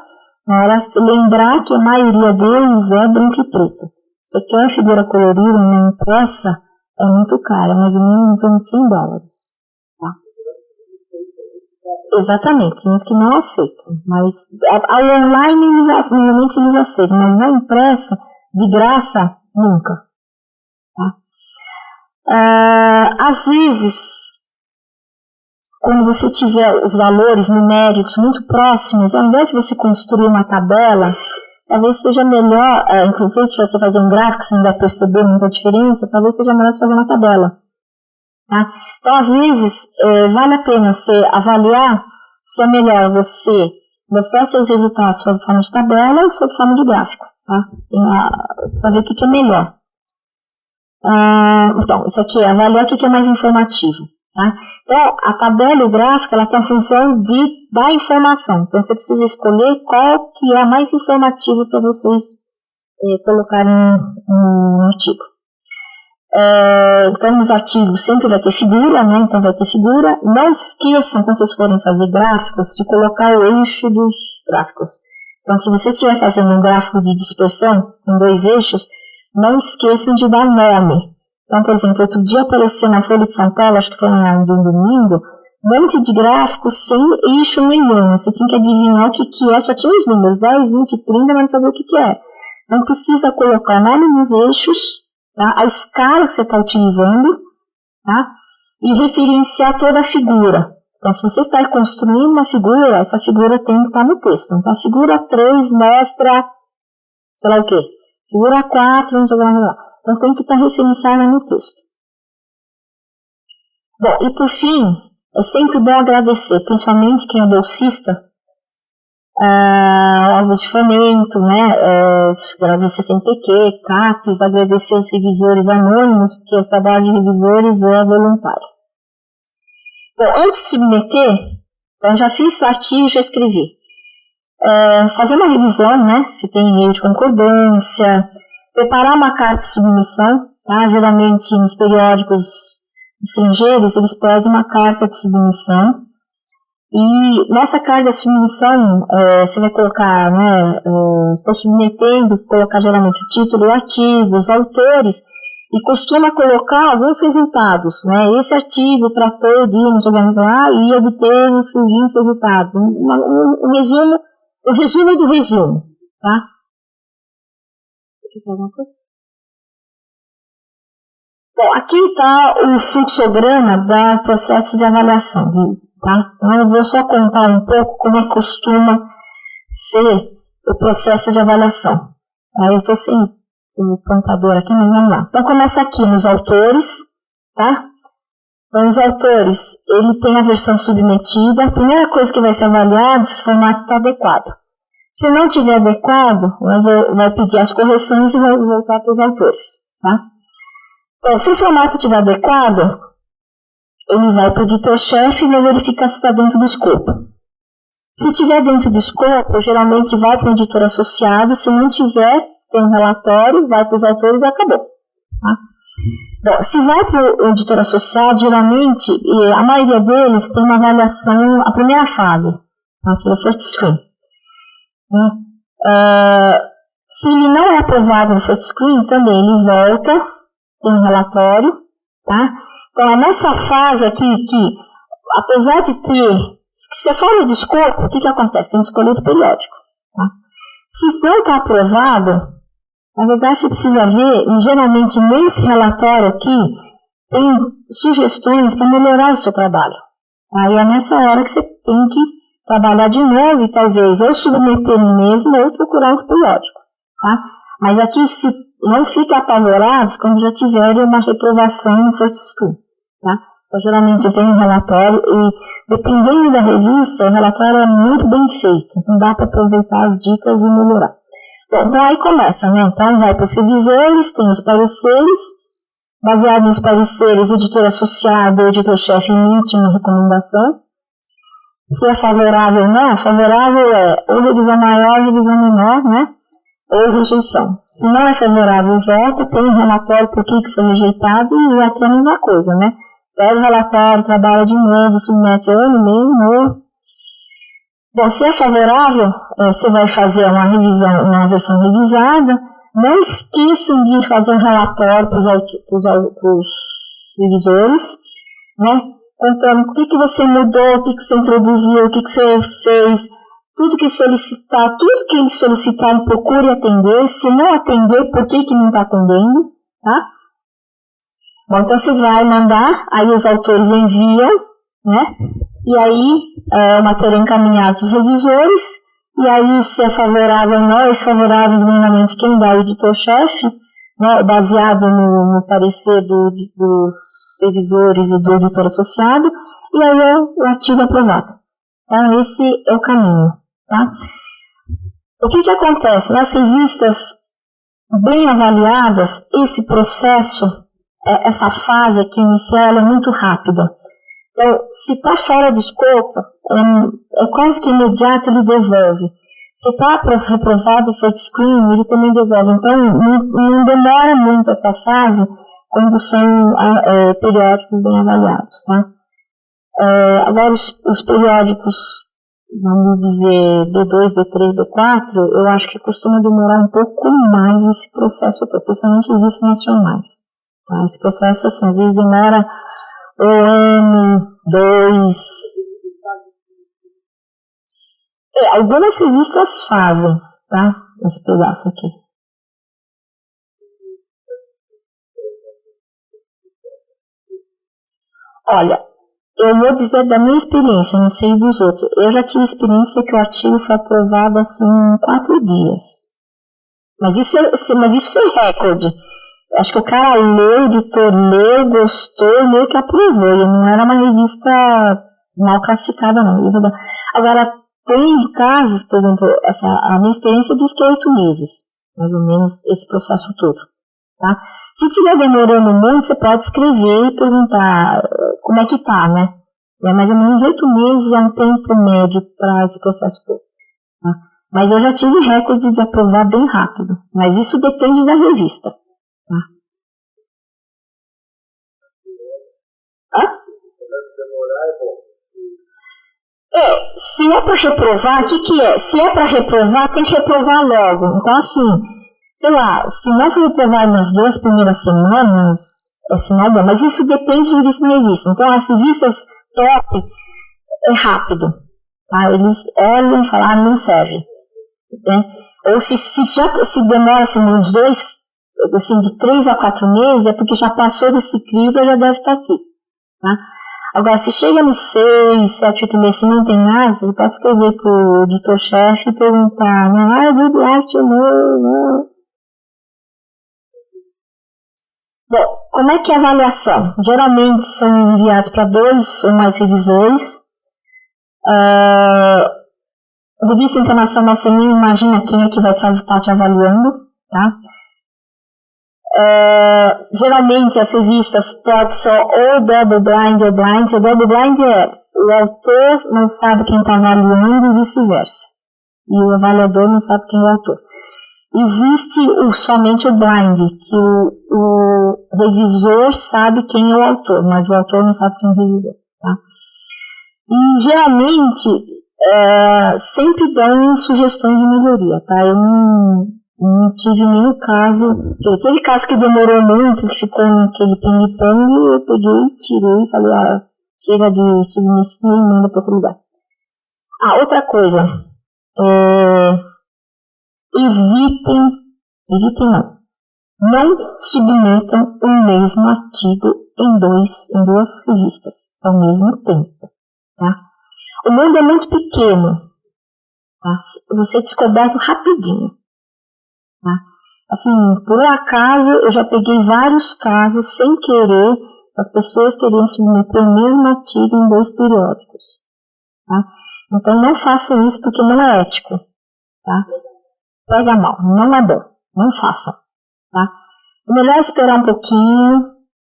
[SPEAKER 1] na hora de lembrar que a maioria deles é branco e preto. Você quer a figura colorida, uma impressa, é muito cara, mais ou menos em torno de $100. Tá? Exatamente, tem uns que não aceitam, mas ao online normalmente eles aceitam, mas na impressa, de graça, nunca. Tá? Às vezes, quando você tiver os valores numéricos muito próximos, ao invés de você construir uma tabela, talvez seja melhor, inclusive se você fazer um gráfico, você não vai perceber muita diferença, talvez seja melhor você fazer uma tabela. Tá? Então, às vezes, vale a pena você avaliar se é melhor você mostrar seus resultados sob forma de tabela ou sob forma de gráfico. Tá? Saber o que é melhor. Então, isso aqui é avaliar o que é mais informativo. Tá? Então, a tabela e o gráfico, ela tem a função de dar informação. Então, você precisa escolher qual que é mais informativo para vocês colocarem no artigo. Então, nos artigos sempre vai ter figura, né? Então, vai ter figura. Não esqueçam, quando vocês forem fazer gráficos, de colocar o eixo dos gráficos. Então, se você estiver fazendo um gráfico de dispersão com 2 eixos, não esqueçam de dar nome. Então, por exemplo, outro dia apareceu na Folha de São Paulo, acho que foi no domingo, um monte de gráficos sem eixo nenhum. Você tinha que adivinhar o que é, só tinha os números, 10, 20, 30, mas não sabia o que é. Então, precisa colocar o nome nos eixos, tá? A escala que você está utilizando, tá? E referenciar toda a figura. Então, se você está construindo uma figura, essa figura tem que estar no texto. Então, a figura 3 mostra, sei lá o quê. Figura 4, não sei lá. Então, tem que estar referenciada no texto. Bom, e por fim, é sempre bom agradecer, principalmente quem é bolsista, órgãos de fomento, né, agradecer CNPq, CAPES, agradecer os revisores anônimos, porque o trabalho de revisores é voluntário. Bom, antes de submeter, então já fiz artigo, já escrevi. Fazer uma revisão, né, se tem erro de concordância, preparar uma carta de submissão, tá? Geralmente nos periódicos estrangeiros eles pedem uma carta de submissão e nessa carta de submissão você vai colocar, né, estou submetendo, colocar geralmente o título, o artigo, os autores e costuma colocar alguns resultados, né? Esse artigo tratou de não sei lá e obter os seguintes resultados, o resumo do resumo, tá? Bom, aqui está o fluxograma do processo de avaliação, tá? Então, eu vou só contar um pouco como é que costuma ser o processo de avaliação. Eu estou sem o contador aqui, mas vamos lá. Então, começa aqui nos autores, tá? Então, os autores, ele tem a versão submetida. A primeira coisa que vai ser avaliada se o formato está adequado. Se não tiver adequado, vai pedir as correções e vai voltar para os autores. Tá? Então, se o formato estiver adequado, ele vai para o editor-chefe e vai verificar se está dentro do escopo. Se estiver dentro do escopo, geralmente vai para o editor associado. Se não tiver, tem um relatório, vai para os autores e acabou. Tá? Bom, se vai para o editor associado, geralmente, a maioria deles tem uma avaliação, a primeira fase, tá? Se for first screen. né? Se ele não é aprovado no first screen, também ele volta, tem um relatório, tá? Então é nessa fase aqui que, apesar de ter, se é fora do escopo, o que acontece? Tem que escolher o periódico, tá? Se não está aprovado, na verdade você precisa ver, geralmente nesse relatório aqui, tem sugestões para melhorar o seu trabalho. Aí é nessa hora que você tem que trabalhar de novo e talvez ou submeter mesmo ou procurar outro periódico, tá? Mas aqui se não fiquem apavorados quando já tiverem uma reprovação no first screen, tá? Então, geralmente vem um relatório e dependendo da revista, o relatório é muito bem feito, então dá para aproveitar as dicas e melhorar. Bom, então aí começa, né? Então vai para os revisores, tem os pareceres, baseado nos pareceres, o editor associado, o editor-chefe emite uma recomendação. Se é favorável ou não, favorável é ou revisão maior ou revisão menor, né? Ou rejeição. Se não é favorável, vota, tem um relatório por que foi rejeitado e aqui é a mesma coisa, né? Pega o relatório, trabalha de novo, submete ano mesmo. Bom, se é favorável, você vai fazer uma revisão, uma versão revisada. Não esqueçam de fazer um relatório para os revisores, né? Contando o que você mudou, o que você introduziu, o que você fez, tudo que solicitar, tudo que eles solicitarem, procure atender. Se não atender, por que não está atendendo, tá? Bom, então você vai mandar, aí os autores enviam, né? E aí o material é encaminhado para os revisores, e aí se é favorável ou não, é favorável normalmente quem dá o editor-chefe, né? Baseado no parecer dos revisores e do editor associado, e aí é o artigo aprovado. Então esse é o caminho, tá? O que acontece? Nas revistas bem avaliadas, esse processo, essa fase aqui inicial é muito rápida. Então, se está fora do escopo, é quase que imediato ele devolve. Se está reprovado o first screen, ele também devolve. Então, não demora muito essa fase quando são periódicos bem avaliados, tá? Agora, os periódicos, vamos dizer, B2, B3, B4, eu acho que costuma demorar um pouco mais esse processo todo, principalmente os revistas nacionais. Tá? Esse processo, assim, às vezes demora um ano, 2. Algumas revistas fazem, tá? Esse pedaço aqui. Olha, eu vou dizer da minha experiência, não sei dos outros. Eu já tive experiência que o artigo foi aprovado assim em 4 dias. Mas isso foi recorde. Acho que o cara leu, o editor leu, gostou, leu que aprovou. E não era uma revista mal classificada, não. Agora, tem casos, por exemplo, a minha experiência diz que é 8 meses, mais ou menos, esse processo todo. Tá? Se estiver demorando muito, você pode escrever e perguntar como é que tá, né? Mais ou menos 8 meses é um tempo médio para esse processo todo. Tá? Mas eu já tive recorde de aprovar bem rápido. Mas isso depende da revista. Tá? Se é para reprovar, o que é? Se é para reprovar, tem que reprovar logo. Então, assim, sei lá, se não for reprovar nas 2 primeiras semanas, é sinal bom. Mas isso depende de revista em revista. Então, as revistas top é rápido. Tá? Eles olham e falam, não serve. Né? Ou se demora assim, uns 2, assim, de 3 a 4 meses, é porque já passou desse crivo e já deve estar aqui. Tá? Agora, se chega nos 6, 7, 8 meses e não tem nada, você pode escrever para o editor-chefe e perguntar, good life, não. Bom, como é que é a avaliação? Geralmente são enviados para 2 ou mais revisores. Revista internacional, você nem imagina quem é que vai estar te avaliando, tá? Geralmente as revistas podem ser ou double blind ou blind. O double blind é o autor não sabe quem está avaliando e vice-versa. E o avaliador não sabe quem é o autor. Existe somente o blind, que o revisor sabe quem é o autor, mas o autor não sabe quem é o revisor. Tá? E geralmente sempre dão sugestões de melhoria, tá? Eu não tive nenhum caso, teve caso que demorou muito, que ficou naquele ping-pong, eu peguei, tirei e falei, tira de submissão e manda para outro lugar. Outra coisa, evitem não submetam o mesmo artigo em duas revistas ao mesmo tempo, tá? O mundo é muito pequeno, tá? Você é descoberto rapidinho, tá? Assim, por um acaso, eu já peguei vários casos sem querer, as pessoas queriam submeter o mesmo artigo em 2 periódicos, tá? Então não façam isso porque não é ético, tá? Pega mal, não é bom, não façam, tá? É melhor esperar um pouquinho,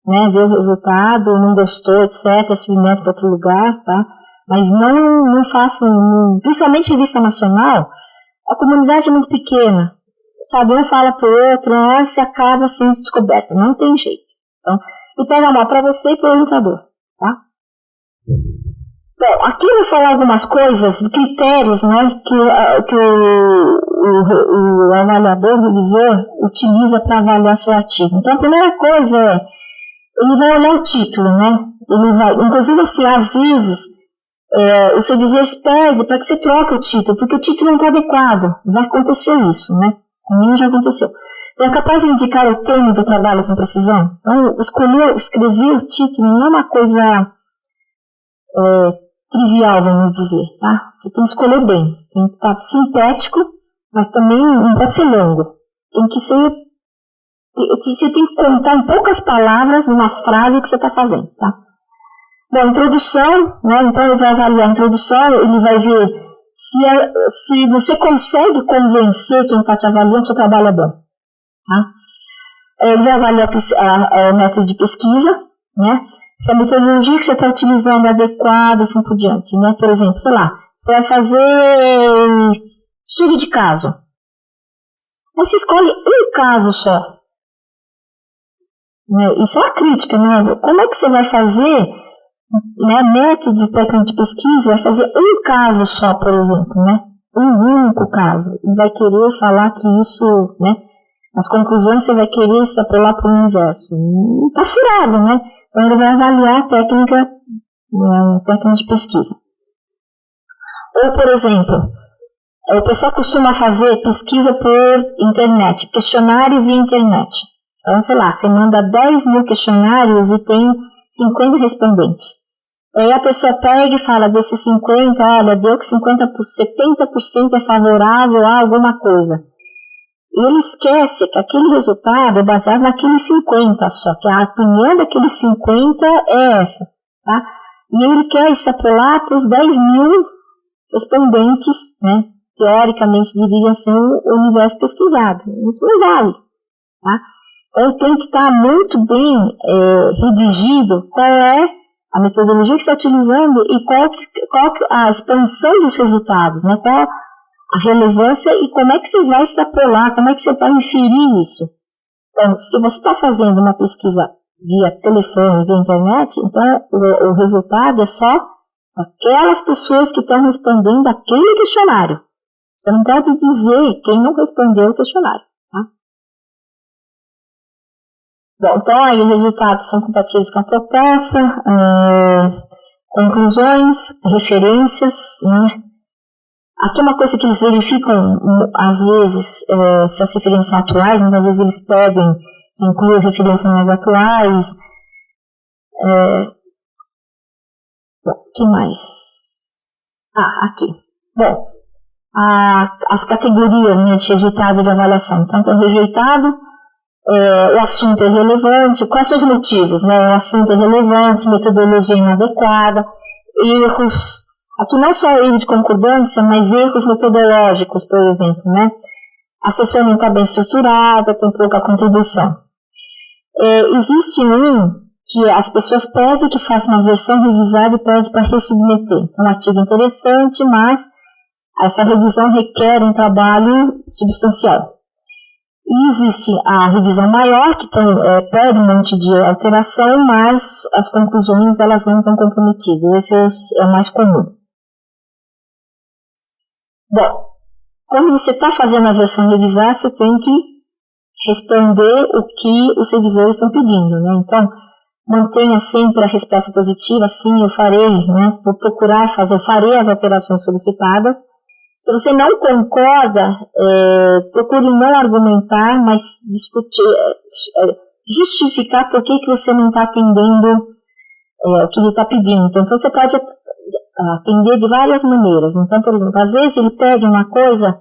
[SPEAKER 1] né, ver o resultado, não gostou, etc, submete para outro lugar, tá? Mas não façam, principalmente revista nacional, a comunidade é muito pequena, sabe, um fala para o outro, se acaba sendo descoberta, não tem jeito. Então, e pega mal para você e para o orientador, tá? Bom, aqui eu vou falar algumas coisas, de critérios, né, que o avaliador, o revisor, utiliza para avaliar seu artigo. Então, a primeira coisa ele vai olhar o título, né? Ele vai, inclusive, assim, às vezes, os revisores pedem para que você troque o título, porque o título não está adequado. Já aconteceu isso, né? Comigo já aconteceu. Então, é capaz de indicar o tema do trabalho com precisão? Então, escrever o título não é uma coisa trivial, vamos dizer, tá? Você tem que escolher bem. Tem que estar sintético, mas também não pode ser longo. Tem que ser... Você tem que contar em poucas palavras numa frase o que você está fazendo, tá? Bom, introdução, né? Então ele vai avaliar a introdução, ele vai ver se você consegue convencer quem está te avaliando, seu trabalho é bom, tá? Ele vai avaliar o método de pesquisa, né? Se a metodologia que você está utilizando é adequada, assim por diante, né? Por exemplo, sei lá, você vai fazer estudo de caso. Mas você escolhe um caso só. Né? Isso é uma crítica, né? Como é que você vai fazer, né, métodos técnicos de pesquisa, vai fazer um caso só, por exemplo, né? Um único caso. E vai querer falar que isso, né? As conclusões você vai querer extrapolar para o universo. Está furado, né? Então ele vai avaliar a técnica de pesquisa. Ou, por exemplo, o pessoal costuma fazer pesquisa por internet, questionário via internet. Então, sei lá, você manda 10 mil questionários e tem 50 respondentes. Aí a pessoa pega e fala, desses 50, olha, deu que 70% é favorável a alguma coisa. E ele esquece que aquele resultado é baseado naqueles 50 só, que a opinião daqueles 50 é essa, tá? E ele quer extrapolar para os 10 mil respondentes, né? Teoricamente deveria ser o universo pesquisado. Isso não vale, tá? Então tem que estar muito bem redigido qual é a metodologia que você está utilizando e qual a expansão dos resultados, né? Qual a relevância e como é que você vai extrapolar, como é que você vai inferir isso. Então, se você está fazendo uma pesquisa via telefone, via internet, então o resultado é só aquelas pessoas que estão respondendo aquele questionário. Você não pode dizer quem não respondeu o questionário. Tá? Bom, então aí os resultados são compatíveis com a proposta, conclusões, referências, né? Aqui uma coisa que eles verificam, às vezes, se as referências são atuais, muitas vezes eles pedem que inclua referências mais atuais. Bom, o que mais? Aqui. Bom, as categorias, né, de resultado de avaliação. Então, rejeitado, o assunto é relevante, quais são os motivos? Né? O assunto é relevante, metodologia inadequada, erros. Aqui não só erro de concordância, mas erros metodológicos, por exemplo, né? A sessão não está bem estruturada, tem pouca contribuição. Existe que as pessoas pedem que faça uma versão revisada e pedem para resubmeter. É um artigo interessante, mas essa revisão requer um trabalho substancial. E existe a revisão maior, que pede um monte de alteração, mas as conclusões elas não estão comprometidas. Esse é o mais comum. Bom, quando você está fazendo a versão revisar, você tem que responder o que os revisores estão pedindo, né? Então, mantenha sempre a resposta positiva, sim, eu farei, né? Vou procurar fazer, farei as alterações solicitadas. Se você não concorda, procure não argumentar, mas discutir, justificar por que você não está atendendo o que ele está pedindo. Então, você pode atender de várias maneiras. Então, por exemplo, às vezes ele pede uma coisa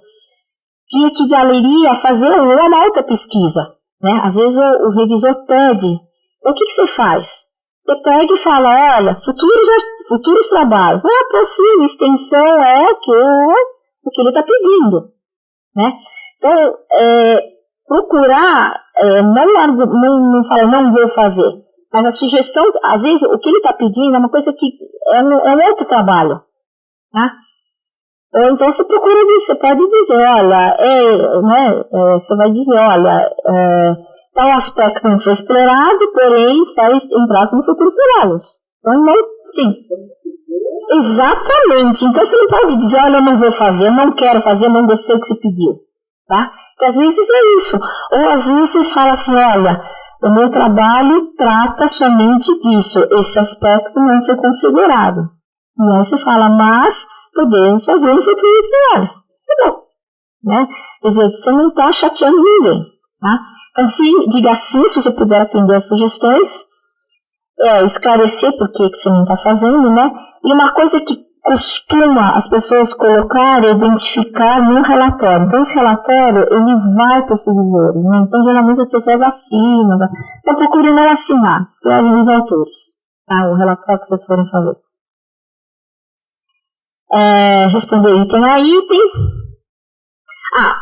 [SPEAKER 1] que equivaleria a fazer uma outra pesquisa, né? Às vezes o revisor pede. Então, o que você faz? Você pega e fala, olha, futuros trabalhos. Não é possível, extensão o que ele está pedindo, né? Então, procurar, não falar, não vou fazer, mas a sugestão, às vezes, o que ele está pedindo é uma coisa que é um outro trabalho, tá? Ou então você procura, você pode dizer, olha, você vai dizer, olha, tal aspecto não foi explorado, porém faz entrar como futuros trabalhos. Então, sim. Exatamente. Então você não pode dizer, olha, eu não vou fazer, eu não quero fazer, não gostei do que você pediu. Tá? Porque às vezes é isso. Ou às vezes você fala assim, olha, o meu trabalho trata somente disso, esse aspecto não foi considerado. E aí você fala, mas podemos fazer no futuro trabalho. Tá bom. Né? Quer dizer, você não está chateando ninguém. Tá? Então, diga sim, se você puder atender as sugestões, esclarecer por que você não está fazendo, né? E uma coisa que costuma as pessoas colocar é identificar no relatório. Então, esse relatório, ele vai para os revisores, né? Então, geralmente as pessoas assinam, tá? Então, procure não assinar, escrevem os autores, tá? O relatório que vocês forem fazer. Responder item a item.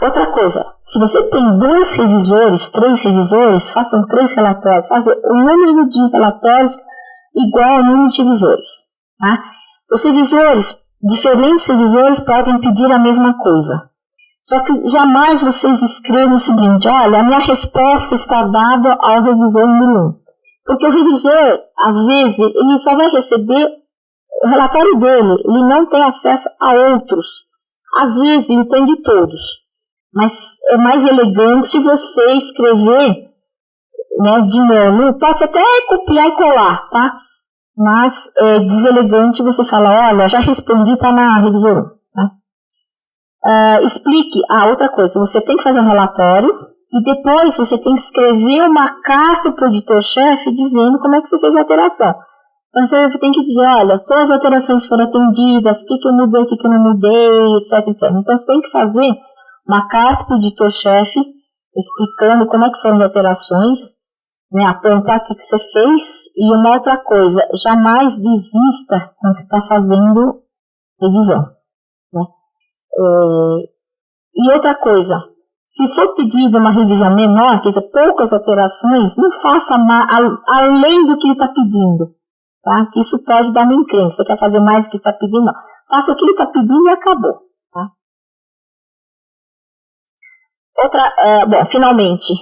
[SPEAKER 1] Outra coisa, se você tem 2 revisores, 3 revisores, façam 3 relatórios, façam o número de relatórios igual ao número de revisores. Tá? Os revisores, diferentes revisores podem pedir a mesma coisa. Só que jamais vocês escrevam o seguinte, olha, a minha resposta está dada ao revisor número 1. Porque o revisor, às vezes, ele só vai receber o relatório dele, ele não tem acesso a outros. Às vezes ele tem de todos, mas é mais elegante se você escrever, né, de novo. Pode até copiar e colar, tá? Mas é deselegante você falar, olha, já respondi, está na revisor. Tá? Explique. Outra coisa, você tem que fazer um relatório e depois você tem que escrever uma carta para o editor-chefe dizendo como é que você fez a alteração. Então você tem que dizer, olha, todas as alterações foram atendidas, o que eu mudei, o que eu não mudei, etc, etc. Então você tem que fazer uma carta para o editor-chefe explicando como é que foram as alterações, né, apontar o que você fez. E uma outra coisa, jamais desista quando você está fazendo revisão. Né? E outra coisa, se for pedido uma revisão menor, quer dizer, poucas alterações, não faça além do que ele está pedindo. Tá? Isso pode dar uma encrenca. Você quer fazer mais do que está pedindo? Não. Faça o que ele está pedindo e acabou. Tá? Finalmente,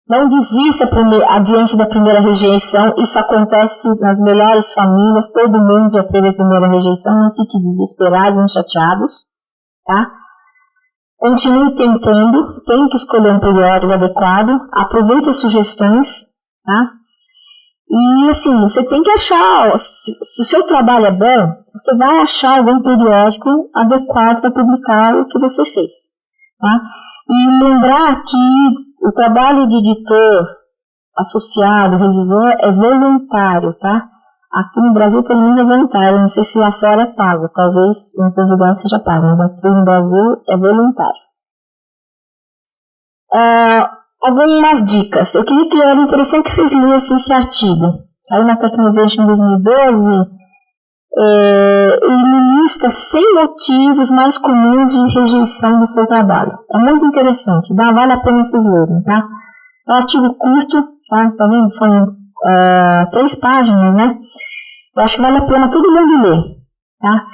[SPEAKER 1] não desista adiante da primeira rejeição. Isso acontece nas melhores famílias. Todo mundo já teve a primeira rejeição. Não fique desesperado, nem chateados. Tá? Continue tentando. Tem que escolher um periódico adequado. Aproveite as sugestões. Tá? E assim, você tem que achar, se o seu trabalho é bom, você vai achar algum periódico adequado para publicar o que você fez. Tá? E lembrar que o trabalho de editor, associado, revisor, é voluntário. Tá? Aqui no Brasil, pelo menos, é voluntário. Não sei se lá fora é pago. Talvez em outro lugar seja pago, mas aqui no Brasil é voluntário. Algumas dicas. Eu queria que era interessante que vocês lessem esse artigo. Saiu na Tecnovation em 2012. Ele lista 100 motivos mais comuns de rejeição do seu trabalho. É muito interessante. Vale a pena vocês lerem. Tá? É um artigo curto. Tá vendo? São 3 páginas, né? Eu acho que vale a pena todo mundo ler. Tá?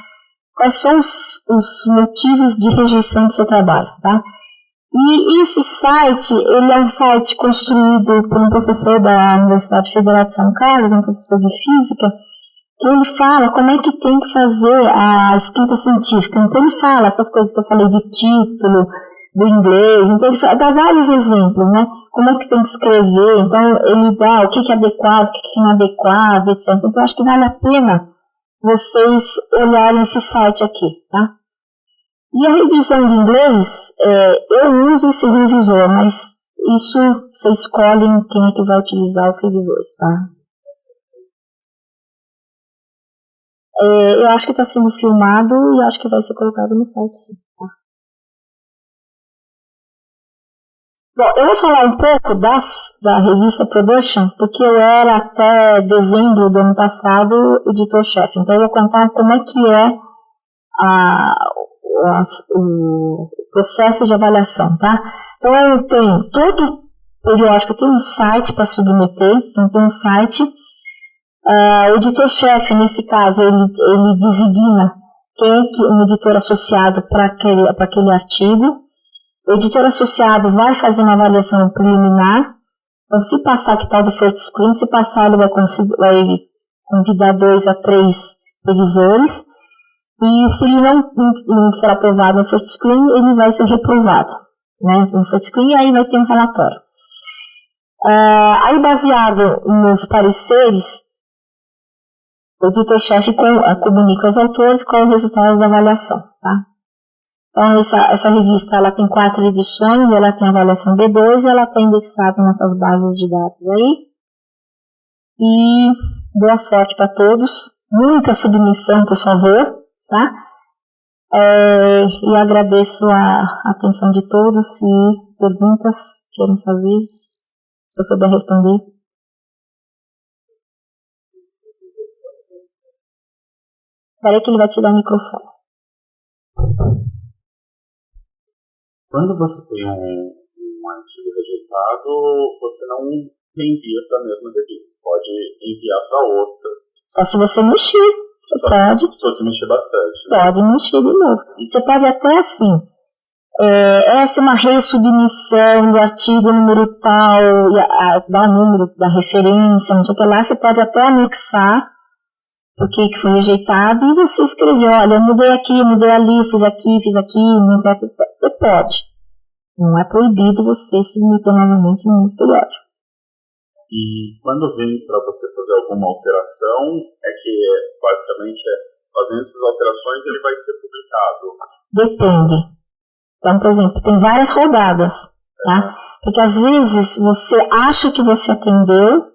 [SPEAKER 1] Quais são os motivos de rejeição do seu trabalho? Tá? E esse site, ele é um site construído por um professor da Universidade Federal de São Carlos, um professor de física, que ele fala como é que tem que fazer a escrita científica. Então ele fala essas coisas que eu falei de título, do inglês, então ele dá vários exemplos, né? Como é que tem que escrever, então ele dá o que é adequado, o que é inadequado, etc. Então eu acho que vale a pena vocês olharem esse site aqui, tá? E a revisão de inglês, eu uso esse revisor, mas isso vocês escolhem quem é que vai utilizar os revisores, tá? Eu acho que está sendo filmado e acho que vai ser colocado no site, sim. Tá? Bom, eu vou falar um pouco da revista Production, porque eu era até dezembro do ano passado editor-chefe. Então eu vou contar como é que é o processo de avaliação, tá? Então eu tenho todo periódico, tem um site para submeter, então tem um site. O editor-chefe, nesse caso, ele designa quem é um editor associado para aquele artigo. O editor associado vai fazer uma avaliação preliminar. Então, se passar que tal do first screen, se passar, ele vai convidar 2 a 3 revisores. E se ele não for aprovado no first screen, ele vai ser reprovado, né, no first screen, e aí vai ter um relatório. Aí, baseado nos pareceres, o editor-chefe comunica aos autores qual é o resultado da avaliação, tá? Então, essa revista ela tem 4 edições, ela tem avaliação B2 e ela está indexada nessas bases de dados aí. E boa sorte para todos. Muita submissão, por favor, tá? E agradeço a atenção de todos e perguntas que querem fazer, se eu souber responder. Espera aí que ele vai te dar o microfone.
[SPEAKER 3] Quando você tem um artigo rejeitado, você não envia para a mesma revista, você pode enviar para outras.
[SPEAKER 1] Só se você mexer, pode.
[SPEAKER 3] Se você mexer bastante.
[SPEAKER 1] Pode mexer de novo. Você pode até assim, essa é uma resubmissão do artigo número tal, dá o número da referência, não sei o que lá, você pode até anexar o que foi rejeitado e você escreveu, olha, eu mudei aqui, mudei ali, fiz aqui, etc. Você pode. Não é proibido você submeter novamente no mesmo periódico.
[SPEAKER 3] E quando vem para você fazer alguma alteração, basicamente fazendo essas alterações ele vai ser publicado?
[SPEAKER 1] Depende. Então, por exemplo, tem várias rodadas, tá? Porque às vezes você acha que você atendeu,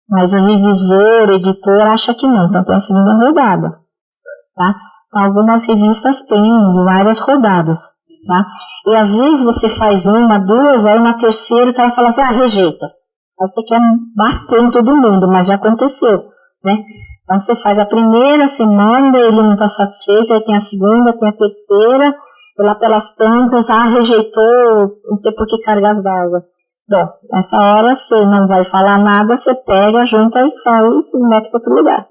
[SPEAKER 1] mas o revisor, o editor, acha que não. Então tem a segunda rodada, tá? Algumas revistas têm várias rodadas, tá? E às vezes você faz 1, 2, aí na terceira o cara fala assim, rejeita. Aí você quer bater em todo mundo, mas já aconteceu, né? Então você faz a primeira, você manda, ele não está satisfeito, aí tem a segunda, tem a terceira, e lá pelas tantas, rejeitou, não sei por que cargas d'água. Bom, nessa hora você não vai falar nada, você pega, junta e fala e submete para outro lugar.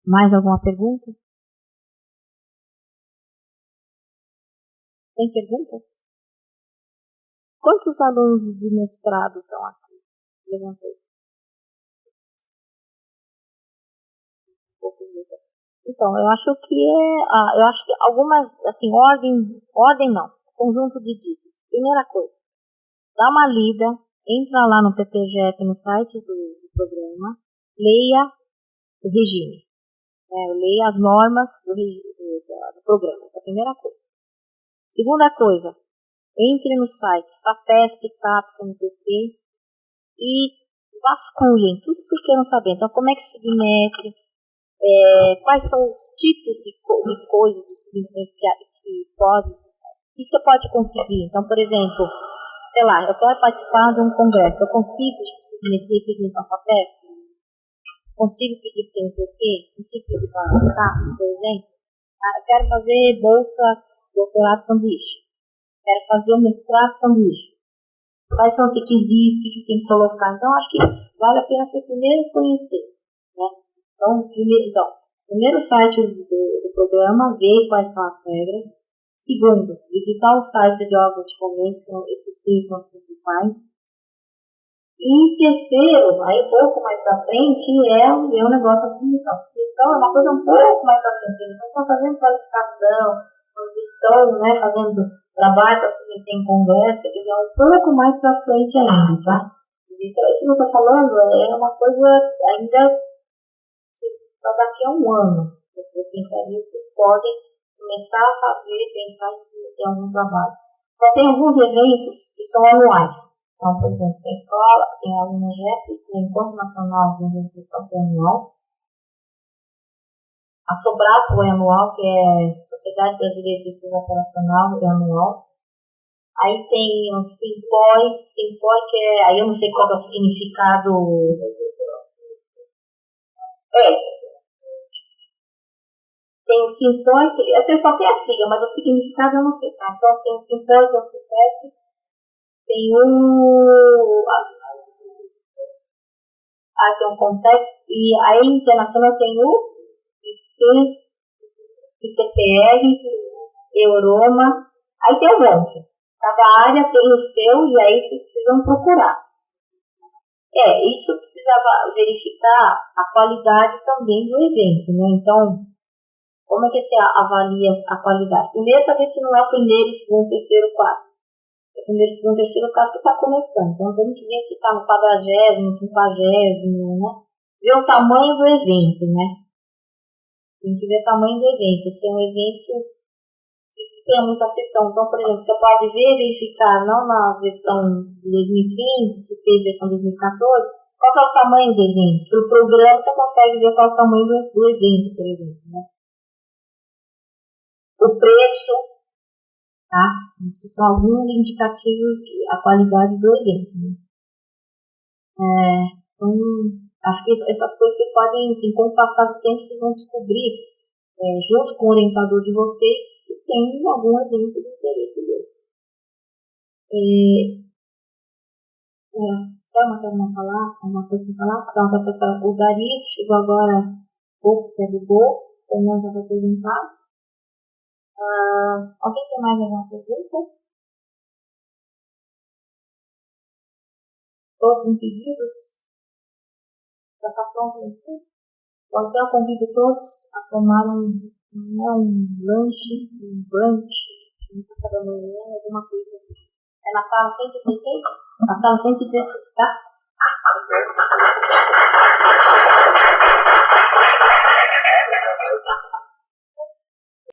[SPEAKER 1] Mais alguma pergunta? Tem perguntas? Quantos alunos de mestrado estão aqui? Levantei. Então, eu acho que algumas, assim, ordem não, conjunto de dicas. Primeira coisa, dá uma lida, entra lá no PPGF, no site do programa, leia o regime, leia as normas do programa, essa é a primeira coisa. Segunda coisa, entre no site FAPESP, CAPES, CNPq e vasculhem tudo que vocês queiram saber. Então, como é que submete, quais são os tipos de coisas, de submissões que você pode conseguir. Então, por exemplo, sei lá, eu quero participar de um congresso, eu consigo submeter pedindo para a FAPESP? Consigo pedir para o CNPq? Consigo pedir para a CAPES, por exemplo? Eu quero fazer bolsa doutorado sanduíche. Quero fazer o mestrado sanduíche. quais são os requisitos, o que tem que colocar. Então, acho que vale a pena você primeiro conhecer. Né? Então, primeiro o site do programa, ver quais são as regras. Segundo, visitar o site de órgão de fomento, então esses três são os principais. E terceiro, aí um pouco mais para frente, é o negócio da submissão. A submissão é uma coisa um pouco mais para frente. Eles estão fazendo qualificação, eles estão, né, fazendo trabalho para submeter em congresso, eles é um pouco mais para frente ainda, tá? Isso que eu estou falando é uma coisa ainda para daqui a um ano. Eu pensaria que vocês podem começar a fazer, pensar em submeter algum trabalho. Só tem alguns eventos que são anuais. Então, por exemplo, a escola tem a UNEGEP, que é o Encontro Nacional de Educação Anual. A Sobrapo é anual, que é Sociedade Brasileira de Pesquisa Operacional, é anual. Aí tem o SINPOI, que é, aí eu não sei qual é o significado. Tem o SINPOI, eu só sei a sigla, mas o significado eu não sei. Tá? Então, tem o SINPOI, tem o CIPEP. Tem tem um contexto, e aí internacional tem o ICPR, Euroma, aí tem um monte. Cada área tem o seu, e aí vocês precisam procurar. Isso precisava verificar a qualidade também do evento, né? Então, como é que você avalia a qualidade? Primeiro, para ver se não é o primeiro, segundo, terceiro, quarto. Primeiro, segundo, terceiro, quarto que está começando. Então, temos que ver se está no 40º, 50º, né? Ver o tamanho do evento, né? Tem que ver o tamanho do evento. Se é um evento que tem muita sessão. Então, por exemplo, você pode verificar, não na versão de 2015, se teve versão 2014, qual é o tamanho do evento. Pelo programa, você consegue ver qual é o tamanho do evento, por exemplo, né? O preço. Tá? Isso são alguns indicativos da qualidade do evento. Né? Então, acho que essas coisas vocês podem, assim, com o passar do tempo, vocês vão descobrir, junto com o orientador de vocês, se tem algum evento de interesse dele. Selma, quer alguma coisa para falar? Então, a pessoa, o Dario chegou agora pouco, que é do Gol, o Fernando já vai perguntar. Alguém tem mais alguma pergunta? Todos impedidos? Já está pronto isso? Então, eu convido todos a tomar um lanche, um brunch, um café da manhã, alguma coisa. É na sala 116? Na sala 116, tá?